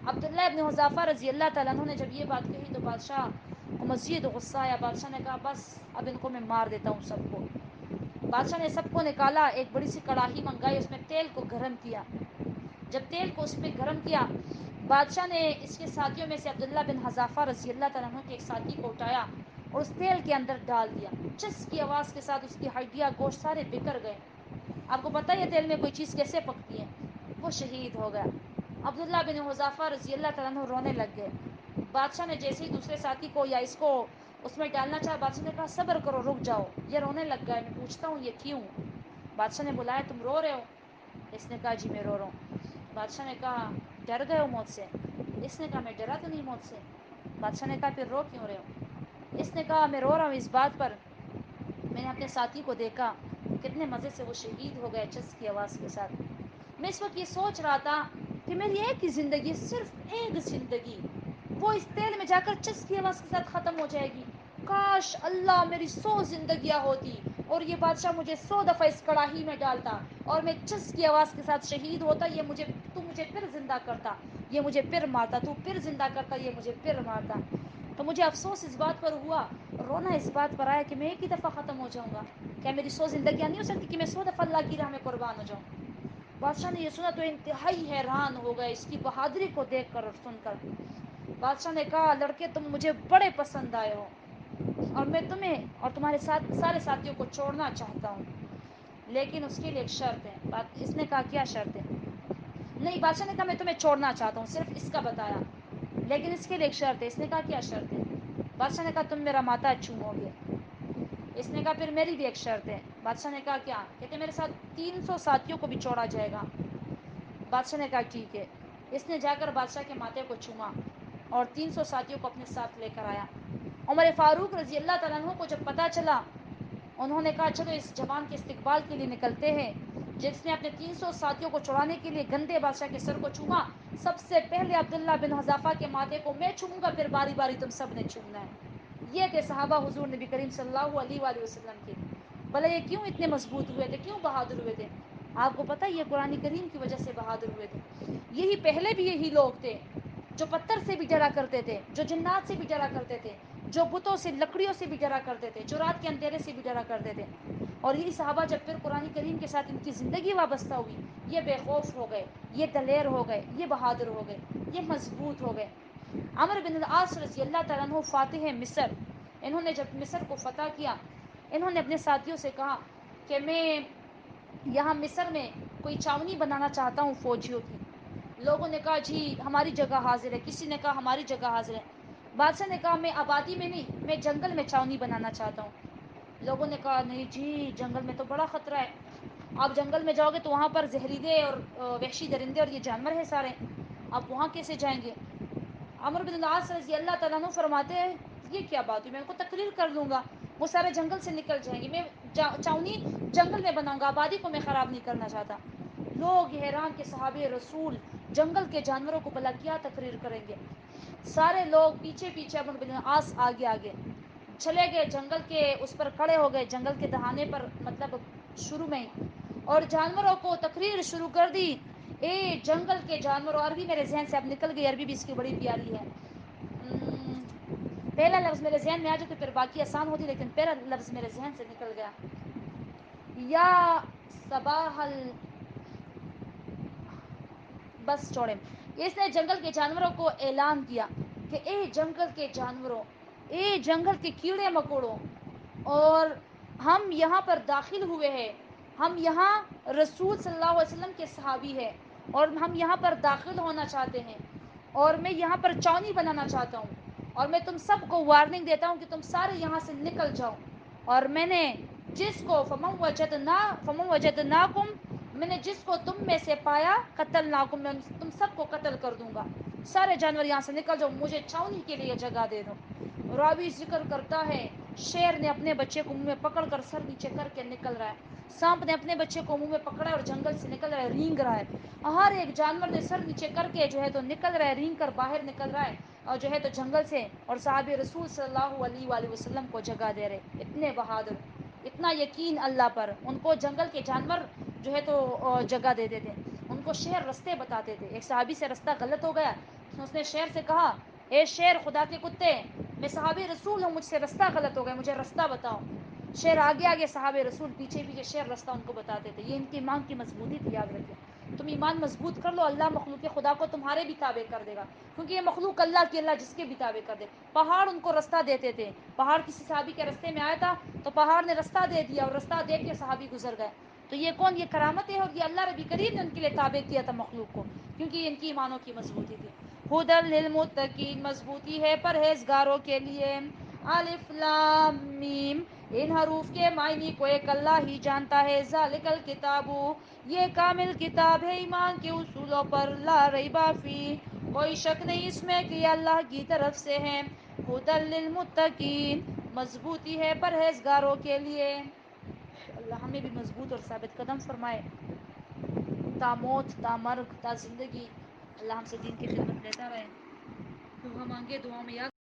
عبداللہ ابن حذافہ رضی اللہ تعالیٰ عنہ نے جب یہ بات کہی تو بادشاہ کو مزید غصہ آیا. بادشاہ نے کہا بس اب ان کو میں مار دیتا ہوں سب کو. بادشاہ نے سب کو نکالا, ایک بڑی سی کڑاہی منگائی, اس میں تیل کو گرم کیا. جب تیل کو اس پہ گرم کیا, بادشاہ نے اس کے ساتھیوں میں سے عبداللہ بن حذافہ رضی اللہ تعالیٰ عنہ کے ایک ساتھی کو اٹھایا اور اس تیل کے اندر ڈال دیا. چس کی آواز کے ساتھ اس کی ہڈیاں گوشت سارے بکھر گئے. آپ کو پتہ ہے یہ تیل میں کوئی چیز کیسے پکتی ہے. وہ شہید ہو گیا. عبداللہ بن حذافہ رضی اللہ تعالیٰ عنہ رونے لگ گئے. بادشاہ نے جیسے ہی دوسرے ساتھی کو یا اس کو اس میں ڈالنا چاہا, بادشاہ نے کہا صبر کرو, رک جاؤ, یہ رونے لگ گیا ہے, میں پوچھتا ہوں یہ کیوں. بادشاہ نے بلایا تم رو رہے ہو. اس نے کہا جی میں رو رہا ہوں. بادشاہ نے کہا ڈر گئے ہو موت سے. اس نے کہا میں ڈرا تو نہیں موت سے. بادشاہ نے کہا پھر رو کیوں رہے ہو. اس نے کہا میں رو رہا ہوں اس بات پر, میں نے اپنے ساتھی کو دیکھا کتنے مزے سے وہ شہید ہو گئے چس کی آواز کے ساتھ. میں اس وقت یہ سوچ رہا تھا کہ میری ایک ہی زندگی, صرف ایک زندگی, وہ اس تیل میں جا کر چس کی آواز کے ساتھ ختم ہو جائے گی. کاش اللہ میری 100 زندگیاں ہوتی اور یہ بادشاہ مجھے 100 دفعہ اس کڑاہی میں ڈالتا اور میں چس کی آواز کے ساتھ شہید ہوتا. تو مجھے پھر زندہ کرتا, یہ مجھے پھر مارتا, تو پھر زندہ کرتا, یہ مجھے پھر مارتا. تو مجھے افسوس اس بات پر ہوا, رونا اس بات پر آیا کہ میں ایک ہی دفعہ ختم ہو جاؤں گا. کیا میری 100 زندگیاں نہیں ہو سکتی کہ میں 100 دفعہ اللہ کی راہ میں قربان ہو جاؤں. بادشاہ نے یہ سنا تو انتہائی حیران ہو گئے اس کی بہادری کو دیکھ کر اور سن کر. بادشاہ نے کہا لڑکے تم مجھے بڑے پسند آئے ہو اور میں تمہیں اور تمہارے ساتھ سارے ساتھیوں کو چھوڑنا چاہتا ہوں, لیکن اس کے لیے ایک شرط ہے. اس نے کہا کیا شرط ہے. نہیں, بادشاہ نے کہا میں تمہیں چھوڑنا چاہتا ہوں, صرف اس کا بتایا, لیکن اس کے لیے ایک شرط ہے. اس نے کہا کیا شرط ہے. بادشاہ نے کہا تم میرا ماتھا چومو گے. اس نے کہا پھر میری بھی ایک شرط ہے. بادشاہ نے کہا کیا. کہتے میرے ساتھ 300 ساتھیوں کو بھی چھوڑا جائے گا. بادشاہ نے کہا ٹھیک ہے. اس نے جا کر بادشاہ کے ماتھے کو چوما اور 300 ساتھیوں کو اپنے ساتھ لے کر آیا. عمر فاروق رضی اللہ تعالیٰ عنہ کو جب پتہ چلا, انہوں نے کہا چلو اس جوان کے استقبال کے لیے نکلتے ہیں جس نے اپنے 300 ساتھیوں کو چھڑانے کے لیے گندے بادشاہ کے سر کو چوما. سب سے پہلے عبداللہ بن حذافہ کے ماتھے کو میں چوموں گا, پھر باری باری تم سب نے چومنا ہے. یہ تھے صحابہ حضور نبی کریم صلی اللہ علیہ وآلہ وسلم کے. بھلا یہ کیوں اتنے مضبوط ہوئے تھے, کیوں بہادر ہوئے تھے. آپ کو پتہ یہ قرآن کریم کی وجہ سے بہادر ہوئے تھے. یہی پہلے بھی یہی لوگ تھے جو پتھر سے بھی ڈرا کرتے تھے, جو جنات سے بھی ڈرا کرتے تھے, جو بتوں سے لکڑیوں سے بھی ڈرا کرتے تھے, جو رات کے اندھیرے سے بھی ڈرا کرتے تھے. اور یہی صحابہ جب پھر قرآن کریم کے ساتھ ان کی زندگی وابستہ ہوئی, یہ بے خوف ہو گئے, یہ دلیر ہو گئے, یہ بہادر ہو گئے, یہ مضبوط ہو گئے. عمرو بن العاص رضی اللہ تعالیٰ عنہ فاتح مصر, انہوں نے جب مصر کو فتح کیا, انہوں نے اپنے ساتھیوں سے کہا کہ میں یہاں مصر میں کوئی چھاونی بنانا چاہتا ہوں فوجیوں کی. لوگوں نے کہا جی ہماری جگہ حاضر ہے، کسی نے کہا ہماری جگہ حاضر ہے۔ بادشاہ نے کہا میں آبادی میں نہیں، میں جنگل میں چھاونی بنانا چاہتا ہوں۔ لوگوں نے کہا نہیں جی جنگل میں تو بڑا خطرہ ہے، آپ جنگل میں جاؤ گے تو وہاں پر زہریلے اور وحشی درندے اور یہ جانور ہیں سارے، آپ وہاں کیسے جائیں گے؟ عمرو بن العاص رضی اللہ تعالیٰ عنہ فرماتے ہیں یہ کیا بات ہوئی، میں ان کو تقریر کر لوں گا، وہ سارے جنگل سے نکل جائیں گے، میں چاونی جنگل میں بناؤں گا، آبادی کو میں خراب نہیں کرنا چاہتا۔ لوگ حیران کہ صحابہ رسول جنگل کے جانوروں کو بھلا کیا تقریر کریں گے؟ سارے لوگ پیچھے پیچھے عمرو بن العاص آگے آگے چلے گئے، جنگل کے اس پر کھڑے ہو گئے، جنگل کے دہانے پر، مطلب شروع میں ہی، اور جانوروں کو تقریر شروع کر دی۔ اے جنگل کے جانوروں، عربی میرے ذہن سے اب نکل گئی، عربی بھی اس کی بڑی پیاری ہے۔ پہلا لفظ میرے ذہن میں آ جائے تو پھر باقی آسان ہوتی، لیکن پہلا لفظ میرے ذہن سے نکل گیا۔ یا صباح بس چھوڑے، اس نے جنگل کے جانوروں کو اعلان کیا کہ اے جنگل کے جانوروں، اے جنگل کے کیڑے مکوڑوں، اور ہم یہاں پر داخل ہوئے ہیں، ہم یہاں رسول صلی اللہ علیہ وسلم کے صحابی ہیں اور ہم یہاں پر داخل ہونا چاہتے ہیں، اور میں یہاں پر چاونی بنانا چاہتا ہوں، اور میں تم سب کو وارننگ دیتا ہوں کہ تم سارے یہاں سے نکل جاؤ، اور میں نے جس کو فمن وجدناکم، میں نے جس کو تم میں سے پایا قتلناکم، میں تم سب کو قتل کر دوں گا، سارے جانور یہاں سے نکل جاؤ، مجھے چھاونی کے لیے جگہ دے دو۔ راوی ذکر کرتا ہے شیر نے اپنے بچے کو منہ میں پکڑ کر سر نیچے کر کے نکل رہا ہے، سانپ نے اپنے بچے کو منہ میں پکڑا ہے اور جنگل سے نکل رہا ہے، رینگ رہا ہے، ہر ایک جانور نے سر نیچے کر کے جو ہے تو نکل رہا ہے، رینگ کر باہر نکل رہا ہے، اور جو ہے تو جنگل سے، اور صحابہ رسول صلی اللہ علیہ وآلہ وسلم کو جگہ دے رہے، اتنے بہادر، اتنا یقین اللہ پر، ان کو جنگل کے جانور جو ہے تو جگہ دیتے تھے، ان کو شیر رستے بتاتے تھے۔ ایک صحابی سے رستہ غلط ہو گیا، اس نے شیر سے کہا اے شیر خدا کے کتے، میں صحابی رسول ہوں، مجھ سے رستہ غلط ہو گیا، مجھے رستہ بتاؤ۔ شیر آگے آگے، صحابہ رسول پیچھے پیچھے، شیر رستہ ان کو بتاتے تھے۔ یہ ان کی ایمان کی مضبوطی تھی، یاد رکھیں، تم ایمان مضبوط کر لو، اللہ مخلوق خدا کو تمہارے بھی تابع کر دے گا، کیونکہ یہ مخلوق اللہ کی، اللہ جس کے بھی تابع کر دے۔ پہاڑ ان کو رستہ دیتے تھے، پہاڑ کسی صحابی کے رستے میں آیا تھا تو پہاڑ نے رستہ دے دیا، اور رستہ دیکھ کے صحابی گزر گئے۔ تو یہ کون؟ یہ کرامت ہے، اور یہ اللہ ربی کریم نے ان کے لیے تابع کیا تھا مخلوق کو، کیونکہ ان کی ایمانوں کی مضبوطی تھی۔ ہدی للمتقین، مضبوطی ہے پرہیزگاروں کے لیے۔ الف لام میم، ان حروف کے معنی کو ایک اللہ ہی جانتا ہے۔ ذالک الکتاب، یہ کامل کتاب ہے ایمان کے اصولوں پر، لا ریب فی، کوئی شک نہیں اس میں کہ یہ اللہ کی طرف سے ہے۔ ہدی للمتقین، مضبوطی ہے پرہیزگاروں کے لیے۔ اللہ ہمیں بھی مضبوط اور ثابت قدم فرمائے، تا موت، تا مرگ، تا زندگی، اللہ ہم سے دین کی خدمت لیتا رہے۔ دعا مانگے، دعا میں یاد